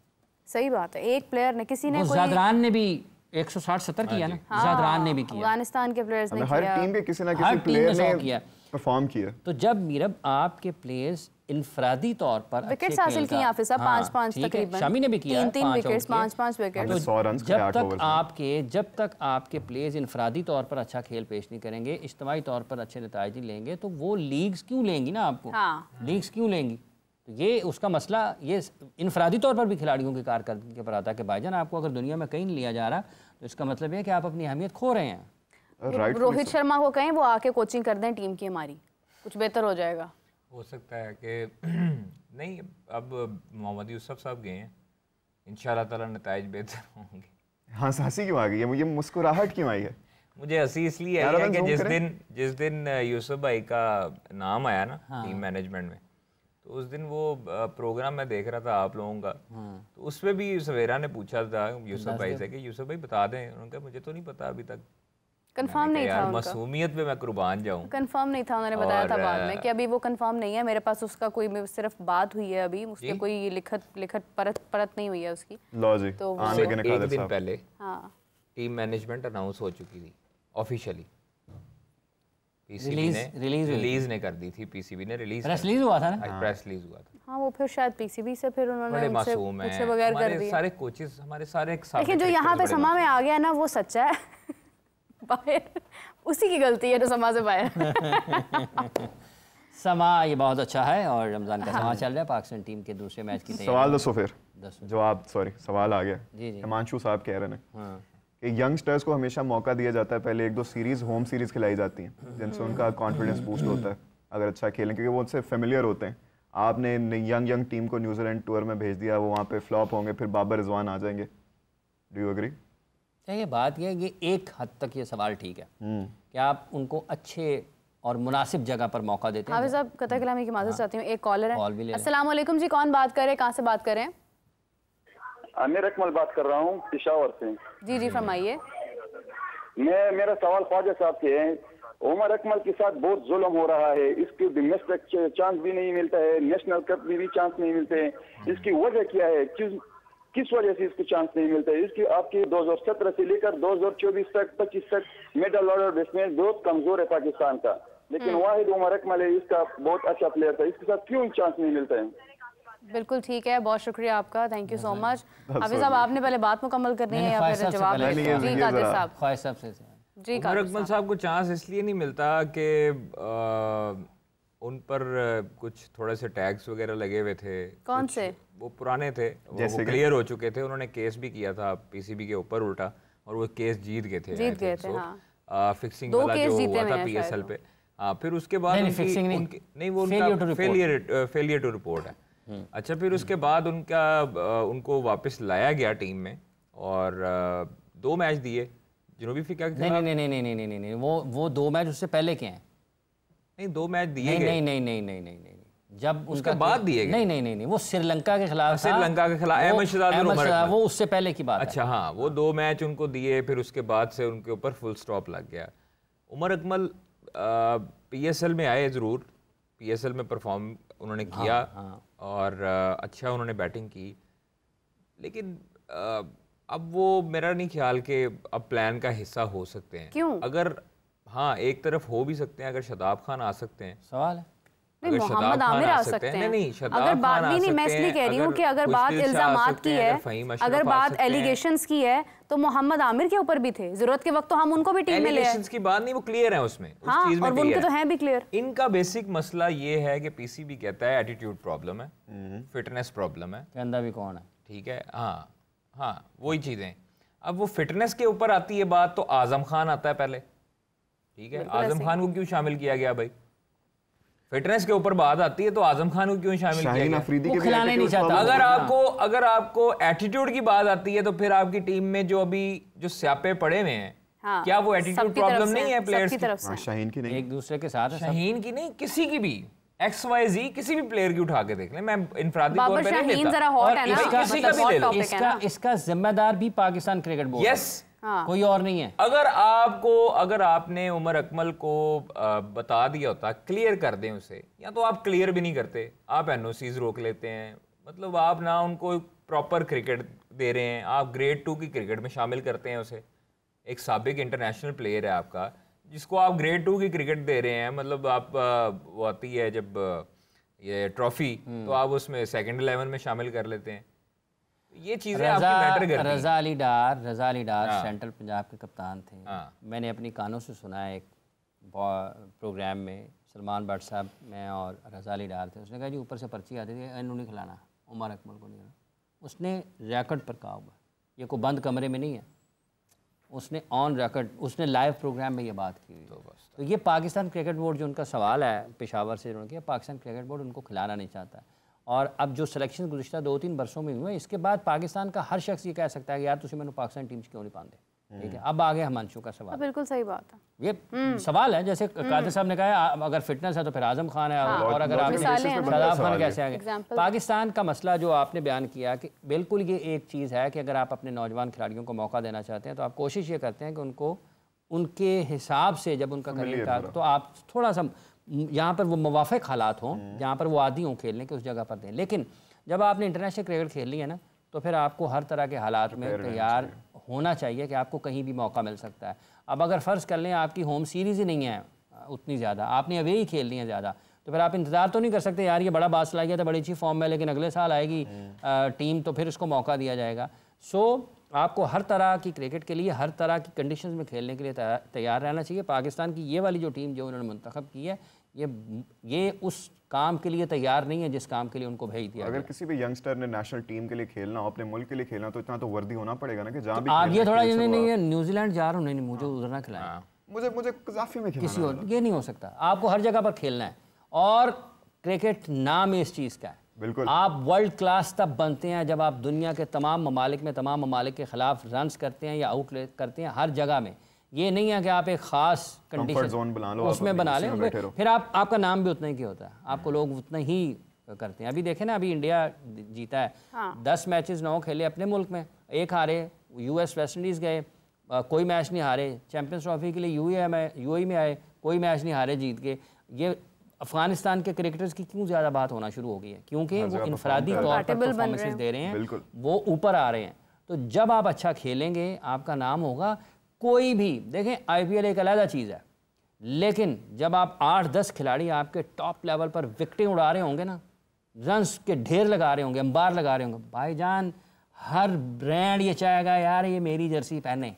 सही बात है, एक प्लेयर ने किसी ने ज़ादरान ने भी 160-70 किया ना, ज़ादरान ने भी किया, अफगानिस्तान के प्लेयर्स ने हर टीम के किसी ना किसी प्लेयर ने किया, परफॉर्म किया। तो जब मीरब आपके प्लेयर्स इनफरादी तौर पर विकेट्स हासिल किए हाफिज़ साहब, 5-5 तकरीबन, शामी ने भी किया 3 विकेट्स, 5-5 विकेट। जब तक आपके प्लेयर्स इनफरादी तौर पर अच्छा खेल पेश नहीं करेंगे, इज्तिमाई तौर पर अच्छे नताइज नहीं लेंगे, तो वो लीग्स क्यों लेंगी ना आपको? लीग्स क्यों लेंगी? तो ये उसका मसला ये इनफरादी तौर पर भी खिलाड़ियों की कारकर्दगी के पर आता है कि भाईजान आपको अगर दुनिया में कहीं नहीं लिया जा रहा तो इसका मतलब है कि आप अपनी अहमियत खो रहे हैं। रोहित शर्मा को कहें वो आके कोचिंग कर दें टीम की, हमारी कुछ बेहतर हो जाएगा। हो सकता है कि नहीं, अब मोहम्मद यूसुफ साहब गए हैं, इंशाल्लाह ताला नताइज बेहतर होंगे। हाँ, हंसी क्यों आ गई है, मुझे मुस्कुराहट क्यों आई है? मुझे हंसी इसलिए आई है कि जिस दिन यूसुफ भाई का नाम आया ना टीम मैनेजमेंट में, तो उस दिन वो प्रोग्राम मैं देख रहा था आप लोगों का, तो उसमें भी सवेरा ने पूछा था यूसुफ भाई से कि यूसुफ भाई बता दें, उन्होंने कहा मुझे तो नहीं पता अभी तक, कंफर्म नहीं था उनका, मासूमियत पे मैं कुर्बान जाऊं, कंफर्म नहीं था, उन्होंने बताया था बाद में कि अभी वो कंफर्म नहीं है, मेरे पास उसका कोई सिर्फ बात हुई है, अभी उसके कोई लिखत परत नहीं हुई है उसकी। लो जी, तो एक दिन पहले हाँ टीम मैनेजमेंट अनाउंस हो चुकी थी ऑफिशियली, रिलीज ने कर दी थी, पीसीबी ने रिलीज हुआ था ना, प्रेस रिलीज हुआ था। हाँ, वो फिर शायद पीसीबी से फिर उन्होंने उनसे पूछे बगैर कर दिया। सारे कोचेस हमारे सारे एक साथ, लेकिन जो यहाँ पे समा में आ गया ना वो सच्चा है बाहर उसी की गलती है जो समा से बाहर समा ये बहुत अच्छा है, और रमजान का समा चल रहा है, पाकिस्तान टीम के दूसरे मैच की तैयारी। सवाल दसो फिर, जवाब सवाल आ गया। हिमांशु साहब कह रहे हैं कि यंगस्टर्स को हमेशा मौका दिया जाता है, पहले 1-2 सीरीज होम सीरीज खिलाई जाती हैं जिनसे उनका कॉन्फिडेंस बूस्ट होता है अगर अच्छा खेलें, क्योंकि वो उनसे फेमिलियर होते हैं। आपने यंग टीम को न्यूजीलैंड टूर में भेज दिया, वो वहाँ पे फ्लॉप होंगे, फिर बाबर रिजवान आ जाएंगे। Do you agree? ये बात ये है कि एक हद तक ये सवाल ठीक है कि आप उनको अच्छे और मुनासिब जगह पर मौका देते हैं। हाफिज़ साहब कतई कलामी की माज़रत चाहती हूँ, एक कॉलर है। अस्सलाम वालेकुम जी, कौन बात कर रहे हैं, कहाँ से बात कर रहे हैं? आमिर अकमल बात कर रहा हूँ पेशावर से। जी जी फरमाइए। मेरा सवाल ख्वाजा साहब से है, उमर अकमल के साथ बहुत जुल्म हो रहा है, इसकी डोमेस्टिक चांस भी नहीं मिलता है, नेशनल कप में भी चांस नहीं मिलते हैं, इसकी वजह क्या है, किस वजह से इसको चांस नहीं मिलता है? इसकी आपकी 2017 से लेकर 2024 तक 25 तक मेडल ऑर्डर बेसमेंट बहुत कमजोर है पाकिस्तान का, लेकिन वाहिद उमर अकमल है, इसका बहुत अच्छा प्लेयर था, इसके साथ क्यों चांस नहीं मिलता है? बिल्कुल ठीक है, बहुत शुक्रिया आपका, थैंक यू सो मच। हाफिज़ साहब आपने पहले बात मुकम्मल करनी है या फिर जवाब? जी कादिर साहब। ख्वाहिश साहब से जी उमर अकमल साहब को चांस इसलिए नहीं मिलता कि उन पर कुछ थोड़े से टैग्स वगैरह लगे हुए थे। कौन से? वो पुराने थे, वो क्लियर हो चुके थे, उन्होंने केस भी किया था पीसीबी के ऊपर उल्टा, और वो केस जीत गए थे हाँ। फिक्सिंग वाला जो हुआ था पीएसएल पे। हाँ, फिर उसके बाद नहीं वो उनका फेलियर टू रिपोर्ट है। अच्छा, फिर उसके बाद उनको वापस लाया गया टीम में और 2 मैच दिए जनूबी अफ्रीका के खिलाफ। नहीं, वो 2 मैच उससे पहले के हैं। नहीं, 2 मैच दिए गए। नहीं, जब उसके बाद दिए गए। नहीं, वो श्रीलंका के खिलाफ अहमद शहजाद वो उससे पहले की बात। अच्छा हाँ, वो 2 मैच उनको दिए, फिर उसके बाद से उनके ऊपर फुल स्टॉप लग गया। उमर अकमल पीएसएल में आए, ज़रूर पीएसएल में परफॉर्म उन्होंने किया और अच्छा उन्होंने बैटिंग की, लेकिन अब वो मेरा नहीं ख्याल कि अब प्लान का हिस्सा हो सकते हैं। क्यों? अगर हाँ, एक तरफ हो भी सकते हैं, अगर शादाब खान आ सकते हैं। सवाल है नहीं, मोहम्मद आमिर आ सकते हैं। नहीं, अगर बात नहीं, मैं इसलिए कह रही हूँ कि अगर बात इल्जामात की है, अगर बात एलिगेशंस की है, तो मोहम्मद आमिर के ऊपर भी थे, जरूरत के वक्त तो हम उनको भी टीम में ले आए। एलिगेशंस की बात नहीं, वो क्लियर है उसमें, हाँ, उस चीज में और उनके तो हैं भी क्लियर। इनका बेसिक मसला ये है कि पीसीबी कहता है एटीट्यूड प्रॉब्लम है, फिटनेस प्रॉब्लम है, कहना भी कौन है, ठीक है। हाँ, वही चीजें। अब वो फिटनेस के ऊपर आती है बात, तो आजम खान आता है पहले, ठीक है। आजम खान को क्यों शामिल किया गया भाई? फिटनेस के ऊपर बात आती है तो आजम खान को क्यों शामिल किया गया? वो खिलाने नहीं चाहता। अगर आपको एटीट्यूड की बात आती है तो फिर आपकी टीम में जो स्यापे पड़े हुए हैं, हाँ, क्या वो एटीट्यूड प्रॉब्लम नहीं है प्लेयर्स की? शाहीन की नहीं, एक दूसरे के साथ है। शाहीन की नहीं, किसी की भी XYZ किसी भी प्लेयर की उठा के देख लें, मैं इनफरादी तौर पे नहीं लेता। जरा हॉट है ना, किसी का भी ले लो। इसका जिम्मेदार भी पाकिस्तान क्रिकेट बोर्ड है। यस, कोई और नहीं है। अगर आपने उमर अकमल को बता दिया होता, क्लियर कर दें उसे, या तो आप क्लियर भी नहीं करते, आप NOCs रोक लेते हैं, मतलब आप ना उनको प्रॉपर क्रिकेट दे रहे हैं, आप ग्रेड 2 की क्रिकेट में शामिल करते हैं उसे। एक साबिक इंटरनेशनल प्लेयर है आपका, जिसको आप ग्रेड 2 की क्रिकेट दे रहे हैं, मतलब आप वो आती है जब ये ट्रॉफी, तो आप उसमें सेकंड 11 में शामिल कर लेते हैं। ये चीजें आपकी मैटर करती हैं। रजा अली डार सेंट्रल पंजाब के कप्तान थे। मैंने अपनी कानों से सुना है, एक प्रोग्राम में सलमान भट्ट साहब, मैं और रजा अली डार थे, उसने कहा जी ऊपर से पर्ची आती थी, इन्होंने नहीं खिलाना, उमर अकमल को नहीं खिलाना। उसने रिकॉर्ड पर कहा हुआ, ये कोई बंद कमरे में नहीं है, उसने ऑन रिकॉर्ड, उसने लाइव प्रोग्राम में ये बात की हुई। तो ये पाकिस्तान क्रिकेट बोर्ड, जो उनका सवाल है पेशावर से, उन्होंने किया, पाकिस्तान क्रिकेट बोर्ड उनको खिलाना नहीं चाहता। और अब जो सिलेक्शन गुज़िश्ता 2-3 बरसों में हुए, इसके बाद पाकिस्तान का हर शख्स ये कह सकता है कि यार तुझे मैंने पाकिस्तान टीम क्यों नहीं पाते। ठीक है, अब आ गया हिमांशु का सवाल। बिल्कुल सही बात है, ये सवाल है जैसे कादिर साहब ने कहा, अगर फिटनेस है तो फिर आजम खान है, और अगर आप शादाब खान कैसे आ गए। पाकिस्तान का मसला जो आपने बयान किया कि बिल्कुल ये एक चीज़ है कि अगर आप अपने नौजवान खिलाड़ियों को मौका देना चाहते हैं तो आप कोशिश ये करते हैं कि उनको उनके हिसाब से जब उनका करियर था तो आप थोड़ा सा यहाँ पर वो मुवाफ़िक हालात हों, जहाँ पर वो आदी हों खेलने के, उस जगह पर दें। लेकिन जब आपने इंटरनेशनल क्रिकेट खेलनी है ना, तो फिर आपको हर तरह के हालात में तैयार होना चाहिए कि आपको कहीं भी मौका मिल सकता है। अब अगर फ़र्ज़ कर लें आपकी होम सीरीज़ ही नहीं है उतनी ज़्यादा, आपने अवे ही खेलनी है ज़्यादा, तो फिर आप इंतज़ार तो नहीं कर सकते यार ये बड़ा बास ला गया था, बड़ी अच्छी फॉर्म में, लेकिन अगले साल आएगी टीम तो फिर इसको मौका दिया जाएगा। सो आपको हर तरह की क्रिकेट के लिए हर तरह की कंडीशंस में खेलने के लिए तैयार रहना चाहिए। पाकिस्तान की ये वाली जो टीम जो उन्होंने मुंतखब की है, ये उस काम के लिए तैयार नहीं है जिस काम के लिए उनको भेज दिया। अगर किसी भी यंगस्टर ने नेशनल टीम के लिए खेलना हो, अपने मुल्क के लिए खेलना, तो इतना तो वर्दी होना पड़ेगा ना कि जहाँ भी आप ये थोड़ा नहीं है न्यूजीलैंड जा रहा हूँ, नहीं मुझे उधर ना खिलाएं, मुझे कज़ाफ़ी में किसी और, ये नहीं हो सकता। आपको हर जगह पर खेलना है और क्रिकेट नाम इस चीज़ का है। बिल्कुल, आप वर्ल्ड क्लास तब बनते हैं जब आप दुनिया के तमाम ममालिक में तमाम ममालिक के ख़िलाफ़ रन्स करते हैं या आउट करते हैं हर जगह में। ये नहीं है कि आप एक ख़ास कंडीशन उसमें बना लें, फिर आपका नाम भी उतना ही होता है, आपको लोग उतना ही करते हैं। अभी देखें ना, अभी इंडिया जीता है, 10 मैचेस 9 खेले अपने मुल्क में, 1 हारे, US वेस्ट इंडीज़ गए, कोई मैच नहीं हारे, चैम्पियंस ट्रॉफी के लिए UAE में आए, कोई मैच नहीं हारे जीत के। ये अफगानिस्तान के क्रिकेटर्स की क्यों ज़्यादा बात होना शुरू हो गई है, क्योंकि वो इनफरादी तौर पर परफॉर्मेंसेस दे रहे हैं, वो ऊपर आ रहे हैं। तो जब आप अच्छा खेलेंगे आपका नाम होगा। कोई भी देखें, IPL एक अलग चीज़ है, लेकिन जब आप 8-10 खिलाड़ी आपके टॉप लेवल पर विकेटें उड़ा रहे होंगे ना, रन्स के ढेर लगा रहे होंगे, अंबार लगा रहे होंगे, भाईजान हर ब्रांड ये चाहेगा यार ये मेरी जर्सी पहने।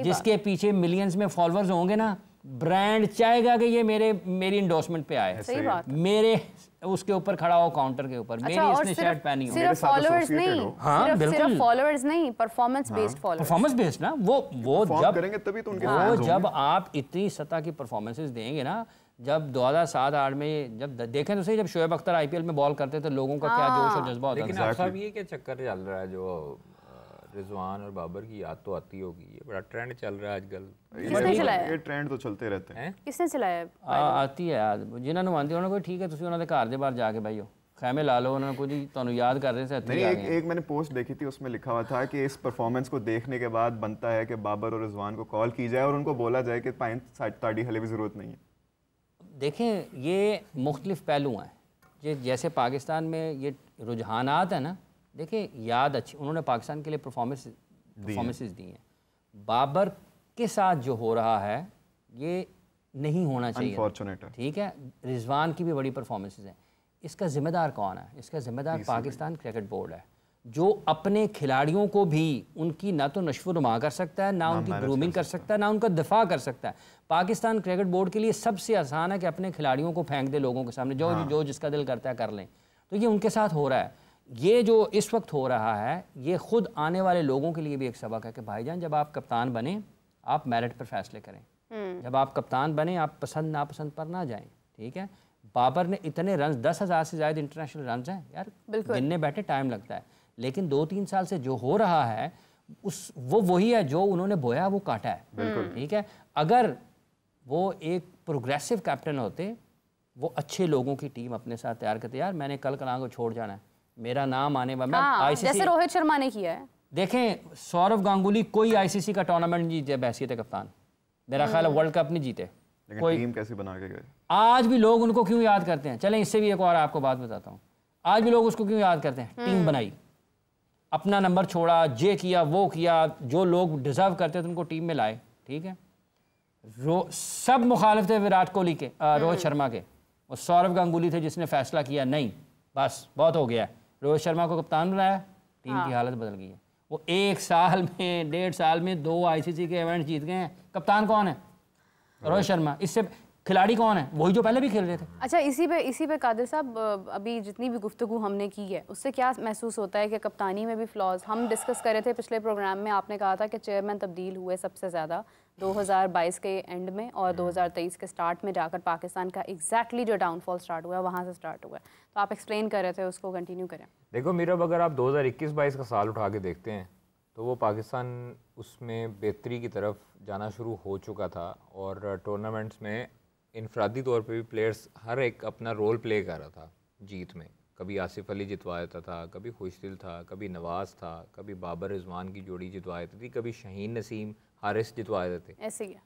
जिसके पीछे मिलियंस में फॉलोअर्स होंगे ना, ब्रांड चाहेगा कि ये मेरी इंडोर्समेंट पे आए, सही बात, मेरे उसके ऊपर खड़ा हो, काउंटर के ऊपर, मेरी इसने शर्ट पहनी हो। सिर्फ फॉलोअर्स नहीं, हाँ बिल्कुल, सिर्फ फॉलोअर्स नहीं, performance based followers, performance based ना, वो जब करेंगे तभी तो उनके वो जब आप इतनी सतह की परफॉर्मेंसेस देंगे ना, जब 2007-8 में जब देखें तो सही, जब शोएब अख्तर IPL में बॉल करते थे लोगों का क्या जोश और जज्बा होता था। लेकिन आप साहब ये क्या चक्कर चल रहा है जो रिजवान और बाबर की याद तो आती होगी, ये बड़ा ट्रेंड चल रहा है आजकल। किसने चलाया? ये ट्रेंड तो चलते रहते हैं। किसने चलाया? आती है याद, जिन्होंने मानती उन्होंने कोई ठीक है, तुसी उन्होंने घर दे बाहर जाके भाईओ खैमे ला लो, उन्होंने कुछ तुहानू याद कर रहे थे। एक मैंने पोस्ट देखी थी, उसमें लिखा हुआ था कि इस परफॉर्मेंस को देखने के बाद बनता है कि बाबर और रिजवान को कॉल की जाए और उनको बोला जाए कि ताड़ी हले भी ज़रूरत नहीं है। देखें, ये मुख्तलिफ पहलू हैं, ये जैसे पाकिस्तान में ये रुझानात है ना, देखिए याद अच्छी उन्होंने पाकिस्तान के लिए परफॉर्मेंसेस दी हैं। बाबर के साथ जो हो रहा है ये नहीं होना चाहिए, ठीक है। रिजवान की भी बड़ी परफॉर्मेंसेस हैं। इसका ज़िम्मेदार कौन है? इसका ज़िम्मेदार पाकिस्तान क्रिकेट बोर्ड है, जो अपने खिलाड़ियों को भी उनकी ना तो नश्व-ओ-नुमा कर सकता है, ना उनकी ग्रूमिंग कर सकता है, ना उनका दिफा कर सकता है। पाकिस्तान क्रिकेट बोर्ड के लिए सबसे आसान है कि अपने खिलाड़ियों को फेंक दे लोगों के सामने, जो जिसका दिल करता है कर लें। तो ये उनके साथ हो रहा है। ये जो इस वक्त हो रहा है, ये ख़ुद आने वाले लोगों के लिए भी एक सबक है कि भाईजान जब आप कप्तान बने आप मेरिट पर फैसले करें। जब आप कप्तान बने आप पसंद नापसंद पर ना जाएं, ठीक है। बाबर ने इतने रन, 10,000 से ज़्यादा इंटरनेशनल रन हैं यार, गिनने बैठे टाइम लगता है, लेकिन 2-3 साल से जो हो रहा है वो वही है जो उन्होंने बोया वो काटा है, ठीक है। अगर वो एक प्रोग्रेसिव कैप्टन होते, वो अच्छे लोगों की टीम अपने साथ तैयार करते, यार मैंने कल कलां को छोड़ जाना है, मेरा नाम आने वाला, जैसे रोहित शर्मा ने किया है। देखें, सौरव गांगुली कोई ICC का टूर्नामेंट जीते बहसीत कप्तान, मेरा ख्याल है वर्ल्ड कप नहीं जीते। कोई टीम कैसे बना के गए? आज भी लोग उनको क्यों याद करते हैं? चलें इससे भी एक और आपको बात बताता हूँ, आज भी लोग उसको क्यों याद करते हैं? टीम बनाई, अपना नंबर छोड़ा, ये किया वो किया, जो लोग डिजर्व करते थे उनको टीम में लाए, ठीक है। सब मुखालिफ थे विराट कोहली के, रोहित शर्मा के, और सौरव गांगुली थे जिसने फैसला किया नहीं बस बहुत हो गया, रोहित शर्मा को कप्तान बनाया, टीम की हालत बदल गई है। वो 1 साल में 1.5 साल में 2 ICC के इवेंट जीत गए हैं। कप्तान कौन है? रोहित शर्मा। इससे खिलाड़ी कौन है? वही जो पहले भी खेल रहे थे। अच्छा, इसी पे कादिर साहब, अभी जितनी भी गुफ्तगू हमने की है उससे क्या महसूस होता है कि कप्तानी में भी फ्लॉज हम डिस्कस कर रहे थे पिछले प्रोग्राम में, आपने कहा था कि चेयरमैन तब्दील हुए सबसे ज़्यादा, 2022 के एंड में और 2023 के स्टार्ट में जाकर पाकिस्तान का एग्जैक्टली जो डाउनफॉल स्टार्ट हुआ है वहाँ से स्टार्ट हुआ है। तो आप एक्सप्लेन कर रहे थे, उसको कंटिन्यू करें। देखो मीरा, अगर आप 2021-22 का साल उठा के देखते हैं तो वो पाकिस्तान उसमें बेहतरी की तरफ जाना शुरू हो चुका था और टूर्नामेंट्स में इनफरादी तौर पे भी प्लेयर्स हर एक अपना रोल प्ले कर रहा था जीत में। कभी आसिफ अली जितवा देता था, कभी खुशदिल था, कभी नवाज़ था, कभी बाबर रिजवान की जोड़ी जितवा देती थी, कभी शहीन नसीम हारिस जितवा देते थे। ऐसे ही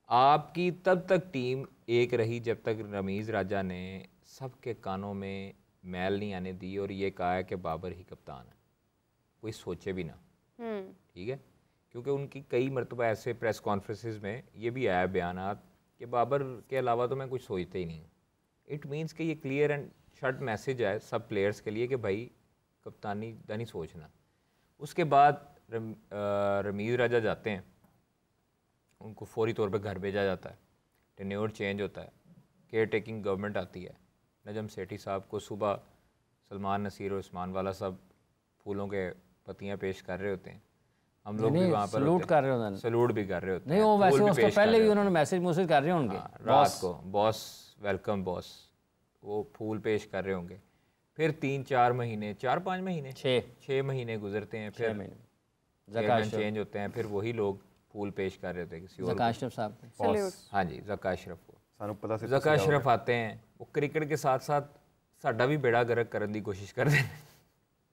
आपकी तब तक टीम एक रही जब तक रमीज़ राजा ने सबके कानों में मैल नहीं आने दी और ये कहा है कि बाबर ही कप्तान है, कोई सोचे भी ना। ठीक है, क्योंकि उनकी कई मरतबा ऐसे प्रेस कॉन्फ्रेंसेस में ये भी आया बयानात कि बाबर के अलावा तो मैं कुछ सोचते ही नहीं। इट मीन्स कि ये क्लियर एंड शॉर्ट मैसेज है सब प्लेयर्स के लिए कि भाई कप्तानी का नहीं सोचना। उसके बाद रमीज़ राजा जाते हैं, उनको फौरी तौर पे घर भेजा जाता है, टेन्योर चेंज होता है, केयर टेकिंग गवर्नमेंट आती है। नजम सेठी साहब को सुबह सलमान नसीर और उस्मान वाला सब फूलों के पत्तियां पेश कर रहे होते हैं, हम लोग भी वहाँ पर सलूट कर रहे होते हैं, सलूट भी कर रहे होते हैं। नहीं वो वैसे उसको पहले भी उन्होंने मैसेज कर रहे होंगे रात को, बॉस वेलकम बॉस, वो फूल पेश कर रहे होंगे। फिर 3-4 महीने, 4-5 महीने, 6 महीने गुजरते हैं, फिर चेयरमैन चेंज होते हैं, फिर वही लोग फूल पेश कर रहे होते हैं किसी और ज़का साहब। हाँ जी, ज़का अशरफ को। सानू पता से ज़का अशरफ आते हैं, वो क्रिकेट के साथ साथ साडा भी बेड़ा गर्क करने की कोशिश करते हैं।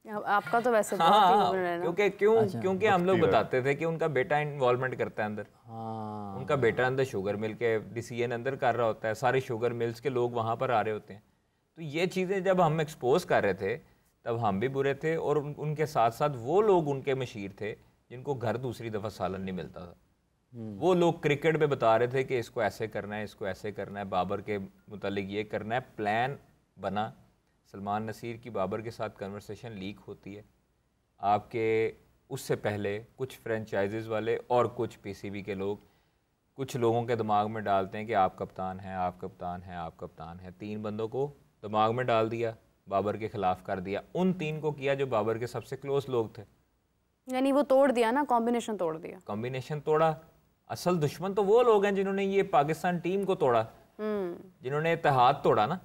आपका तो वैसे क्योंकि हम लोग बताते थे कि उनका बेटा इन्वॉल्वमेंट करता है अंदर। उनका बेटा अंदर शुगर मिल के DCN अंदर कर रहा होता है, सारे शुगर मिल्स के लोग वहाँ पर आ रहे होते हैं। तो ये चीज़ें जब हम एक्सपोज कर रहे थे तब हम भी बुरे थे और उनके साथ साथ वो लोग उनके मशीर थे जिनको घर दूसरी दफ़ा सालन नहीं मिलता था। वो लोग क्रिकेट में बता रहे थे कि इसको ऐसे करना है, इसको ऐसे करना है, बाबर के मुतालिक ये करना है, प्लान बना। सलमान नसीर की बाबर के साथ कन्वर्सेशन लीक होती है। आपके उससे पहले कुछ फ्रेंचाइजेज़ वाले और कुछ PCB के लोग कुछ लोगों के दिमाग में डालते हैं कि आप कप्तान हैं, आप कप्तान हैं, आप कप्तान हैं। 3 बंदों को दिमाग में डाल दिया, बाबर के ख़िलाफ़ कर दिया। उन 3 को किया जो बाबर के सबसे क्लोज लोग थे, यानी वो तोड़ दिया ना, कॉम्बिनेशन तोड़ दिया। कॉम्बिनेशन तोड़ा। असल दुश्मन तो वो लोग हैं जिन्होंने ये पाकिस्तान टीम को तोड़ा, जिन्होंने इत्तेहाद तोड़ा ना,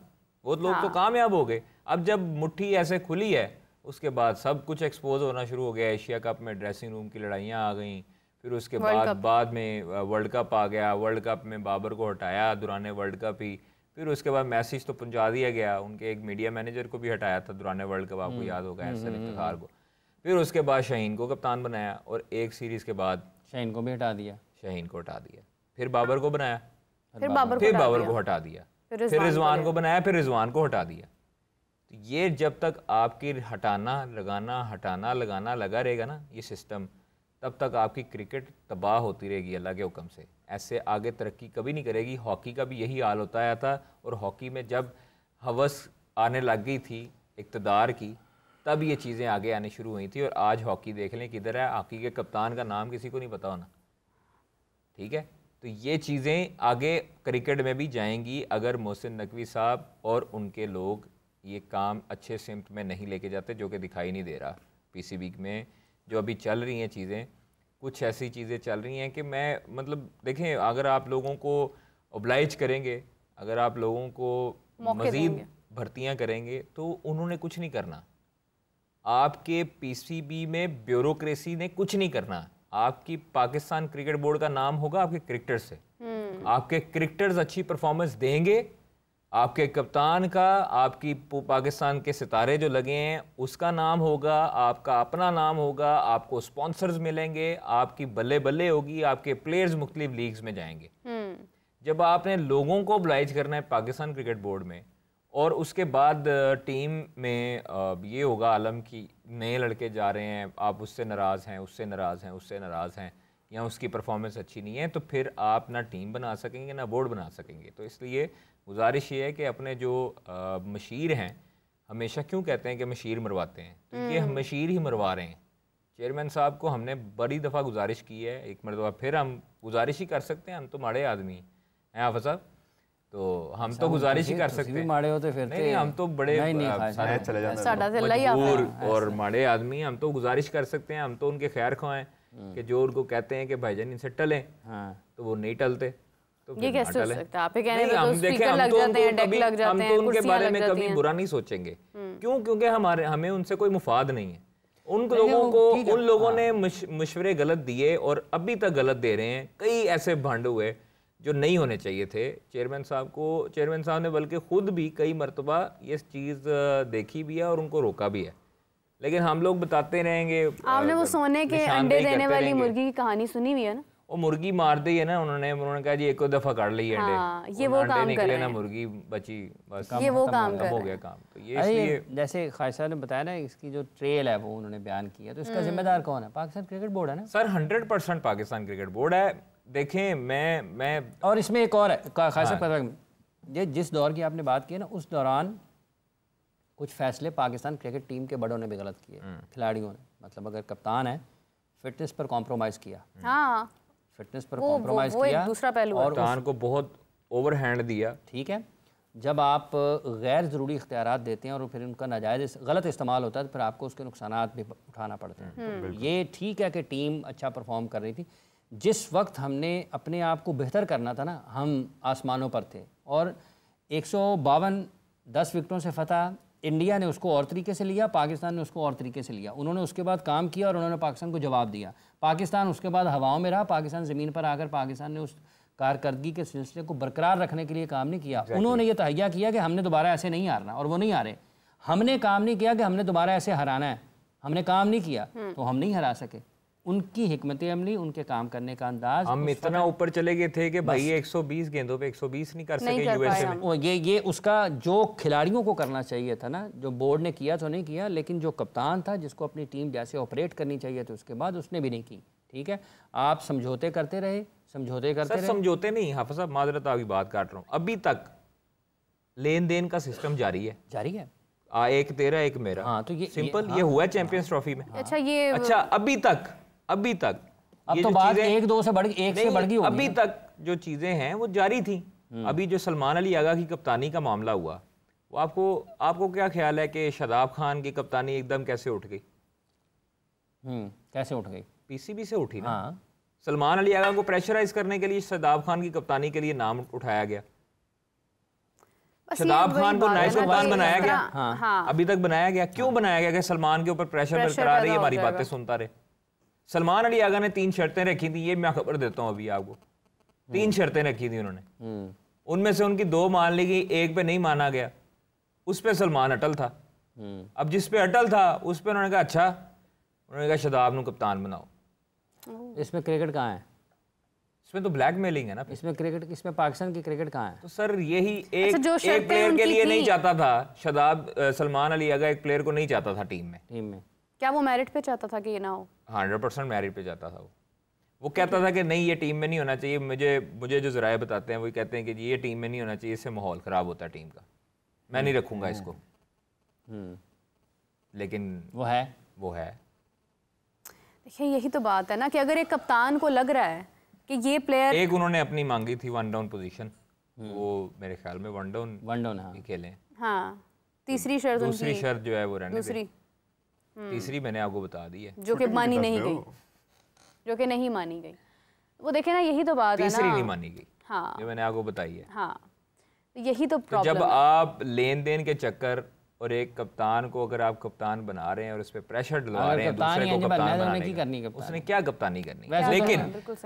वो लोग तो कामयाब हो गए। अब जब मुट्ठी ऐसे खुली है उसके बाद सब कुछ एक्सपोज होना शुरू हो गया। एशिया कप में ड्रेसिंग रूम की लड़ाइयाँ आ गई, फिर उसके बाद में वर्ल्ड कप आ गया। वर्ल्ड कप में बाबर को हटाया दौरान वर्ल्ड कप ही, फिर उसके बाद मैसेज तो पहुंचा दिया गया, उनके एक मीडिया मैनेजर को भी हटाया था दौरान वर्ल्ड कप, आपको याद होगा, एहसन इफ्तिखार को। फिर उसके बाद शाहीन को कप्तान बनाया और एक सीरीज़ के बाद शाहीन को भी हटा दिया, शाहीन को हटा दिया। फिर बाबर को बनाया, फिर बाबर को हटा दिया, फिर रिजवान को बनाया, फिर रिजवान को हटा दिया। तो ये जब तक आपकी हटाना लगाना लगा रहेगा ना ये सिस्टम, तब तक आपकी क्रिकेट तबाह होती रहेगी अल्लाह के हुक्म से। ऐसे आगे तरक्की कभी नहीं करेगी। हॉकी का भी यही हाल होता आया था और हॉकी में जब हवस आने लग गई थी इक़्तिदार की, तब ये चीज़ें आगे आने शुरू हुई थी। और आज हॉकी देख लें किधर है, हॉकी के कप्तान का नाम किसी को नहीं पता होना। ठीक है, तो ये चीज़ें आगे क्रिकेट में भी जाएंगी अगर मोहसिन नकवी साहब और उनके लोग ये काम अच्छे सिमत में नहीं लेके जाते, जो कि दिखाई नहीं दे रहा। PCB में जो अभी चल रही हैं चीज़ें, कुछ ऐसी चीज़ें चल रही हैं कि मैं मतलब देखें, अगर आप लोगों को ओब्लाइज करेंगे, अगर आप लोगों को मज़ीद भर्तियां करेंगे तो उन्होंने कुछ नहीं करना। आपके PCB में ब्यूरोक्रेसी ने कुछ नहीं करना। आपकी पाकिस्तान क्रिकेट बोर्ड का नाम होगा आपके क्रिकेटर से। आपके क्रिकेटर्स अच्छी परफॉर्मेंस देंगे, आपके कप्तान का, आपकी पाकिस्तान के सितारे जो लगे हैं उसका नाम होगा, आपका अपना नाम होगा, आपको स्पॉन्सर्स मिलेंगे, आपकी बल्ले बल्ले होगी, आपके प्लेयर्स मुख्तलिफ लीग्स में जाएंगे। जब आपने लोगों को ऑब्लाइज करना है पाकिस्तान क्रिकेट बोर्ड में, और उसके बाद टीम में ये होगा आलम की नए लड़के जा रहे हैं, आप उससे नाराज़ हैं, उससे नाराज़ हैं, उससे नाराज़ हैं, या उसकी परफॉर्मेंस अच्छी नहीं है, तो फिर आप ना टीम बना सकेंगे ना बोर्ड बना सकेंगे। तो इसलिए गुजारिश ये है कि अपने जो मशीर हैं, हमेशा क्यों कहते हैं कि मशीर मरवाते हैं, तो ये हम मशीर ही मरवा रहे हैं। चेयरमैन साहब को हमने बड़ी दफ़ा गुजारिश की है, एक मरतबा फिर हम गुजारिश ही कर सकते हैं, हम तो माड़े आदमी हैं हाफिज़ साहब, तो हम तो गुजारिश ही कर सकते हैं। माड़े होते फिर नहीं, हम तो बड़े मजबूर और माड़े आदमी, हम तो गुजारिश कर सकते हैं, हम तो उनके खैर ख्वाह हैं कि जो उनको कहते हैं कि भाईजान इनसे टलें, तो वो नहीं टलते। तो ये कैसे हो सकता है? आप कहने नहीं, हम देखें, हम तो उनके बारे में कभी बुरा नहीं सोचेंगे। क्यों? क्योंकि हमें उनसे कोई मुफाद नहीं है। उन लोगों ने मशवरे गलत दिए और अभी तक गलत दे रहे हैं। कई ऐसे भंड हुए जो नहीं होने चाहिए थे। चेयरमैन साहब ने बल्कि खुद भी कई मरतबा ये चीज़ देखी भी है और उनको रोका भी है, लेकिन हम लोग बताते रहेंगे। आपने वो सोने के अंडे देने वाली मुर्गी की कहानी सुनी हुई है ना? वो मुर्गी मार दी है ना उन्होंने कहा जी एक दफा काट ली अंडे। हाँ, ये वो काम कर रहे हैं। मुर्गी बची, बस ये वो काम हो गया काम। तो ये इसलिए जैसे खायसा ने बताया ना, इसकी जो ट्रेल है वो उन्होंने बयान किया, तो इसका जिम्मेदार कौन है? पाकिस्तान क्रिकेट बोर्ड है ना सर। 100% पाकिस्तान क्रिकेट बोर्ड है। देखें मैं और इसमें एक और है खायसा, ये जिस दौर की आपने बात की ना, उस दौरान कुछ फैसले पाकिस्तान क्रिकेट टीम के बड़ों ने भी गलत किए, खिलाड़ियों ने। मतलब अगर कप्तान है, फिटनेस पर कॉम्प्रोमाइज़ किया, फिटनेस पर कॉम्प्रोमाइज़ किया, दूसरा पहलू और कप्तान को बहुत ओवरहैंड दिया। ठीक है, जब आप गैर ज़रूरी इख्तियारात देते हैं और फिर उनका नाजायज़ गलत इस्तेमाल होता है, तो फिर आपको उसके नुकसानात भी उठाना पड़ते हैं। ये ठीक है कि टीम अच्छा परफॉर्म कर रही थी। जिस वक्त हमने अपने आप को बेहतर करना था ना, हम आसमानों पर थे, और 152 10 विकेटों से फतह इंडिया ने उसको और तरीके से लिया, पाकिस्तान ने उसको और तरीके से लिया। उन्होंने उसके बाद काम किया और उन्होंने पाकिस्तान को जवाब दिया। पाकिस्तान उसके बाद हवाओं में रहा, पाकिस्तान ज़मीन पर आकर पाकिस्तान ने उस कारकर्दगी के सिलसिले को बरकरार रखने के लिए काम नहीं किया। उन्होंने ये तहैया किया कि हमने दोबारा ऐसे नहीं हारना, और वो नहीं हारे। हमने काम नहीं किया कि हमने दोबारा ऐसे हराना है, हमने काम नहीं किया तो हम नहीं हरा सके। उनकी हिकमत अमली, उनके काम करने का अंदाज, हम इतना ऊपर चले गए थे कि भाई 120 गेंदों पे 120 नहीं कर सके यूएसए में। ये उसका जो खिलाड़ियों को करना चाहिए था ना, जो बोर्ड ने किया तो नहीं किया, लेकिन जो कप्तान था जिसको अपनी टीम जैसे ऑपरेट करनी चाहिए थी, उसके बाद उसने भी नहीं की। ठीक है, आप समझौते करते रहे, समझौते नहीं हाफिज साहब, माजरत आपकी बात काट रहा हूँ। अभी तक लेन देन का सिस्टम जारी है। एक तेरा एक मेरा। हाँ, तो ये सिंपल ये हुआ है चैंपियंस ट्रॉफी में। अच्छा अभी तक अब तो बात 1-2 से बढ़ गई। अभी तक जो चीजें हैं वो जारी थी। अभी जो सलमान अली आगा की कप्तानी का मामला हुआ, वो आपको क्या ख्याल है कि शादाब खान की कप्तानी एकदम कैसे उठ गई? कैसे उठ गई? पीसीबी से उठी ना। सलमान अली आगा को प्रेशराइज करने के लिए शादाब खान की कप्तानी के लिए नाम उठाया गया। शादाब खान को नाइस कप्तान बनाया गया। अभी तक बनाया गया। क्यों बनाया गया? कि सलमान के ऊपर प्रेशर बरकरार रही, हमारी बातें सुनता रहे। सलमान अली आगा ने 3 शर्तें रखी थी, ये मैं खबर देता हूँ अभी आपको। 3 शर्तें रखी थी उन्होंने, उनमें से उनकी 2 मान ली गई, एक पे नहीं माना गया। उस पे सलमान अटल था। अब जिस पे अटल था उस पे उन्होंने कहा अच्छा, उन्होंने कहा शादाब को कप्तान बनाओ। इसमें क्रिकेट कहाँ है? इसमें तो ब्लैकमेलिंग है ना। इसमें पाकिस्तान की क्रिकेट कहाँ है? तो सर यही एक प्लेयर के लिए नहीं चाहता था सलमान अली आगा एक प्लेयर को नहीं चाहता था टीम में। क्या वो मेरिट पे चाहता था कि ये ना हो? 100% मेरिट पे चाहता था। वो कहता था कि नहीं ये टीम में नहीं होना चाहिए। मुझे जो ज़राए बताते हैं वो कहते हैं कि ये टीम में नहीं होना चाहिए, इससे माहौल ख़राब होता है टीम का, मैं नहीं रखूँगा इसको। लेकिन वो है। देखिए यही तो बात है ना कि अगर एक कप्तान को लग रहा है कि ये प्लेयर, एक उन्होंने अपनी मांगी थी 1 डाउन पोजीशन, वो मेरे ख्याल में 1 डाउन खेले। हाँ, तीसरी शर्त जो है वो रहने दे। तीसरी मैंने आपको बता दी है, जो कि मानी नहीं गई। वो देखे ना, यही तो बात है ना। तीसरी नहीं मानी गई। हाँ, जो मैंने आपको बताई है। हाँ, यही तो प्रॉब्लम जब आप लेन देन के चक्कर और एक कप्तान को अगर आप कप्तान बना रहे हैं और उस पर प्रेशर डलवा रहे हैं दूसरे को कप्तान बनाने की, उसने क्या कप्तानी करनी? लेकिन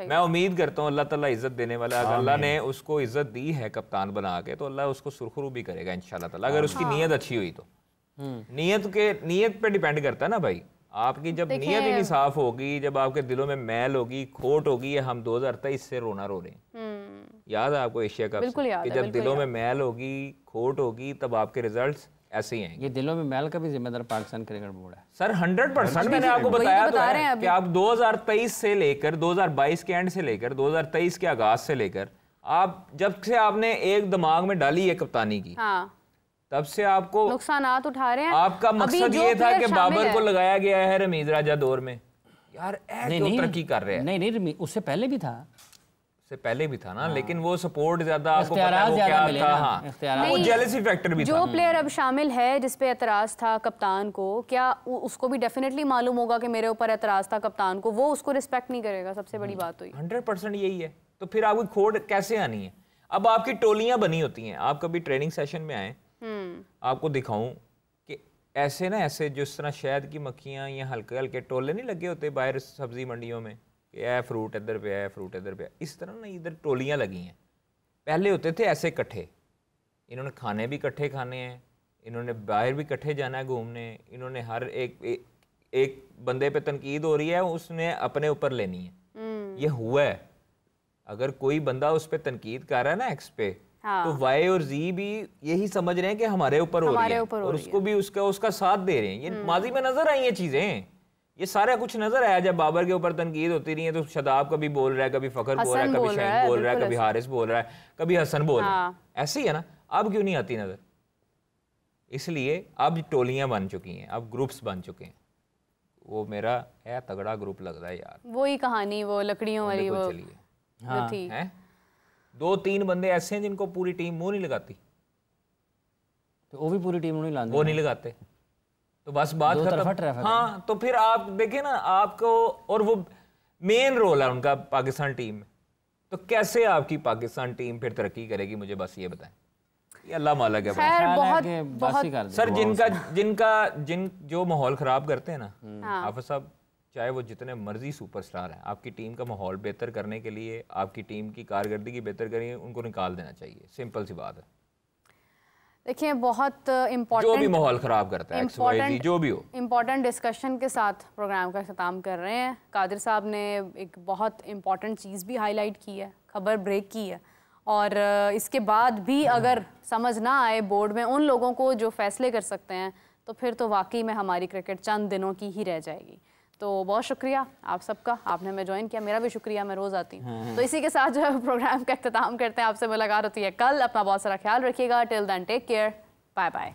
मैं उम्मीद करता हूँ अल्लाह ताला इज्जत देने वाला, अगर अल्लाह ने उसको इज्जत दी है कप्तान बना के, तो अल्लाह उसको सुरखरू भी करेगा इंशाल्लाह ताला, अगर उसकी नीयत अच्छी हुई तो। नीयत पे डिपेंड करता है ना भाई। आपकी जब नीयत ही नहीं साफ होगी, जब आपके दिलों में मैल होगी, खोट होगी, हम 2023 से रोना रो रहे हैं। याद है आपको एशिया कप कि जब दिलों में मैल होगी, खोट होगी, तब आपके रिजल्ट्स ऐसे ही आएंगे। ये दिलों में मैल का भी जिम्मेदार पाकिस्तान क्रिकेट बोर्ड है सर। 100% मैंने आपको बताया तो है कि आप 2023 से लेकर 2022 के एंड से लेकर 2023 के आगाज से लेकर आप जब से आपने एक दिमाग में डाली है कप्तानी की, तब से आपको नुकसानात उठा रहे हैं। आपका मकसद ये था कि बाबर को लगाया गया है रमीज राजा दौर में, यार क्यों तरक्की कर रहे हैं? नहीं, उससे पहले भी था से पहले भी था ना, लेकिन वो सपोर्ट ज्यादा आपको पता है वो क्या था, हाँ वो जेलसी फैक्टर भी था। जो प्लेयर अब शामिल है जिस पे एतराज था कप्तान को, क्या उसको भी डेफिनेटली मालूम होगा कि मेरे ऊपर एतराज था कप्तान को, वो उसको रिस्पेक्ट नहीं करेगा? सबसे बड़ी बात हुई 100% यही है। तो फिर आपकी खोट कैसे आनी है? अब आपकी टोलियां बनी होती हैं, आप कभी ट्रेनिंग सेशन में आए, आपको दिखाऊं कि ऐसे ना, ऐसे जिस तरह शहद की मक्खियां या हल्के हल्के टोले नहीं लगे होते बाहर सब्जी मंडियों में, ये फ्रूट इधर पे है, फ्रूट इधर पे है, इस तरह ना इधर टोलियां लगी हैं। पहले होते थे ऐसे इकट्ठे, इन्होंने खाने भी इकट्ठे खाने हैं, इन्होंने बाहर भी इकट्ठे जाना है घूमने, इन्होंने हर एक बंदे पे तनकीद हो रही है, उसने अपने ऊपर लेनी है। ये हुआ है। अगर कोई बंदा उस पर तनकीद कर रहा है ना एक्स पे, तो वाई और जी भी यही समझ रहे हैं कि हमारे ऊपर हो रही है और उसको भी उसका साथ दे रहे हैं। ये माजी में नजर आई ये चीजें, ये सारा कुछ नजर आया। जब बाबर के ऊपर तनकीद होती रही है तो शदाब कभी बोल रहा है, कभी फखर बोल रहा है, कभी शहीन बोल रहा है, कभी हारिस बोल रहा है, कभी हसन बोल रहा है, ऐसे ही है ना। अब क्यों नहीं आती नजर? इसलिए अब टोलियां बन चुकी हैं, अब ग्रुप्स बन चुके हैं। वो मेरा है तगड़ा ग्रुप लग रहा है यार, वही कहानी वो लकड़ियों वाली वो चलिए थी। 2-3 बंदे ऐसे हैं जिनको पूरी टीम मुंह नहीं लगाती, तो वो भी पूरी टीम नहीं लाते, वो नहीं लगाते, तो बस बात खत्म। हाँ, तो फिर आप देखें ना आपको, और वो मेन रोल है उनका पाकिस्तान टीम में, तो कैसे आपकी पाकिस्तान टीम फिर तरक्की करेगी? मुझे बस ये बताएं। ये अल्लाह मालिक है। बहुत सर जिन जो माहौल खराब करते हैं ना हाफिज साहब, चाहे वो जितने मर्जी सुपरस्टार हैं, आपकी टीम का माहौल बेहतर करने के लिए, आपकी टीम की कारकर्दगी बेहतर करने, उनको निकाल देना चाहिए। सिंपल सी बात है। देखिए बहुत इम्पोर्टेंट, जो भी माहौल खराब करता है, जो भी हो, इम्पोर्टेंट डिस्कशन के साथ प्रोग्राम का ख़त्म कर रहे हैं। कादिर साहब ने एक बहुत इम्पोर्टेंट चीज़ भी हाईलाइट की है, खबर ब्रेक की है, और इसके बाद भी अगर समझ ना आए बोर्ड में उन लोगों को जो फैसले कर सकते हैं, तो फिर तो वाकई में हमारी क्रिकेट चंद दिनों की ही रह जाएगी। तो बहुत शुक्रिया आप सबका, आपने हमें ज्वाइन किया। मेरा भी शुक्रिया, मैं रोज़ आती हूँ। तो इसी के साथ जो है प्रोग्राम का इख्तिताम करते हैं। आपसे मुलाकात होती है कल। अपना बहुत सारा ख्याल रखिएगा। Till then take care, bye bye.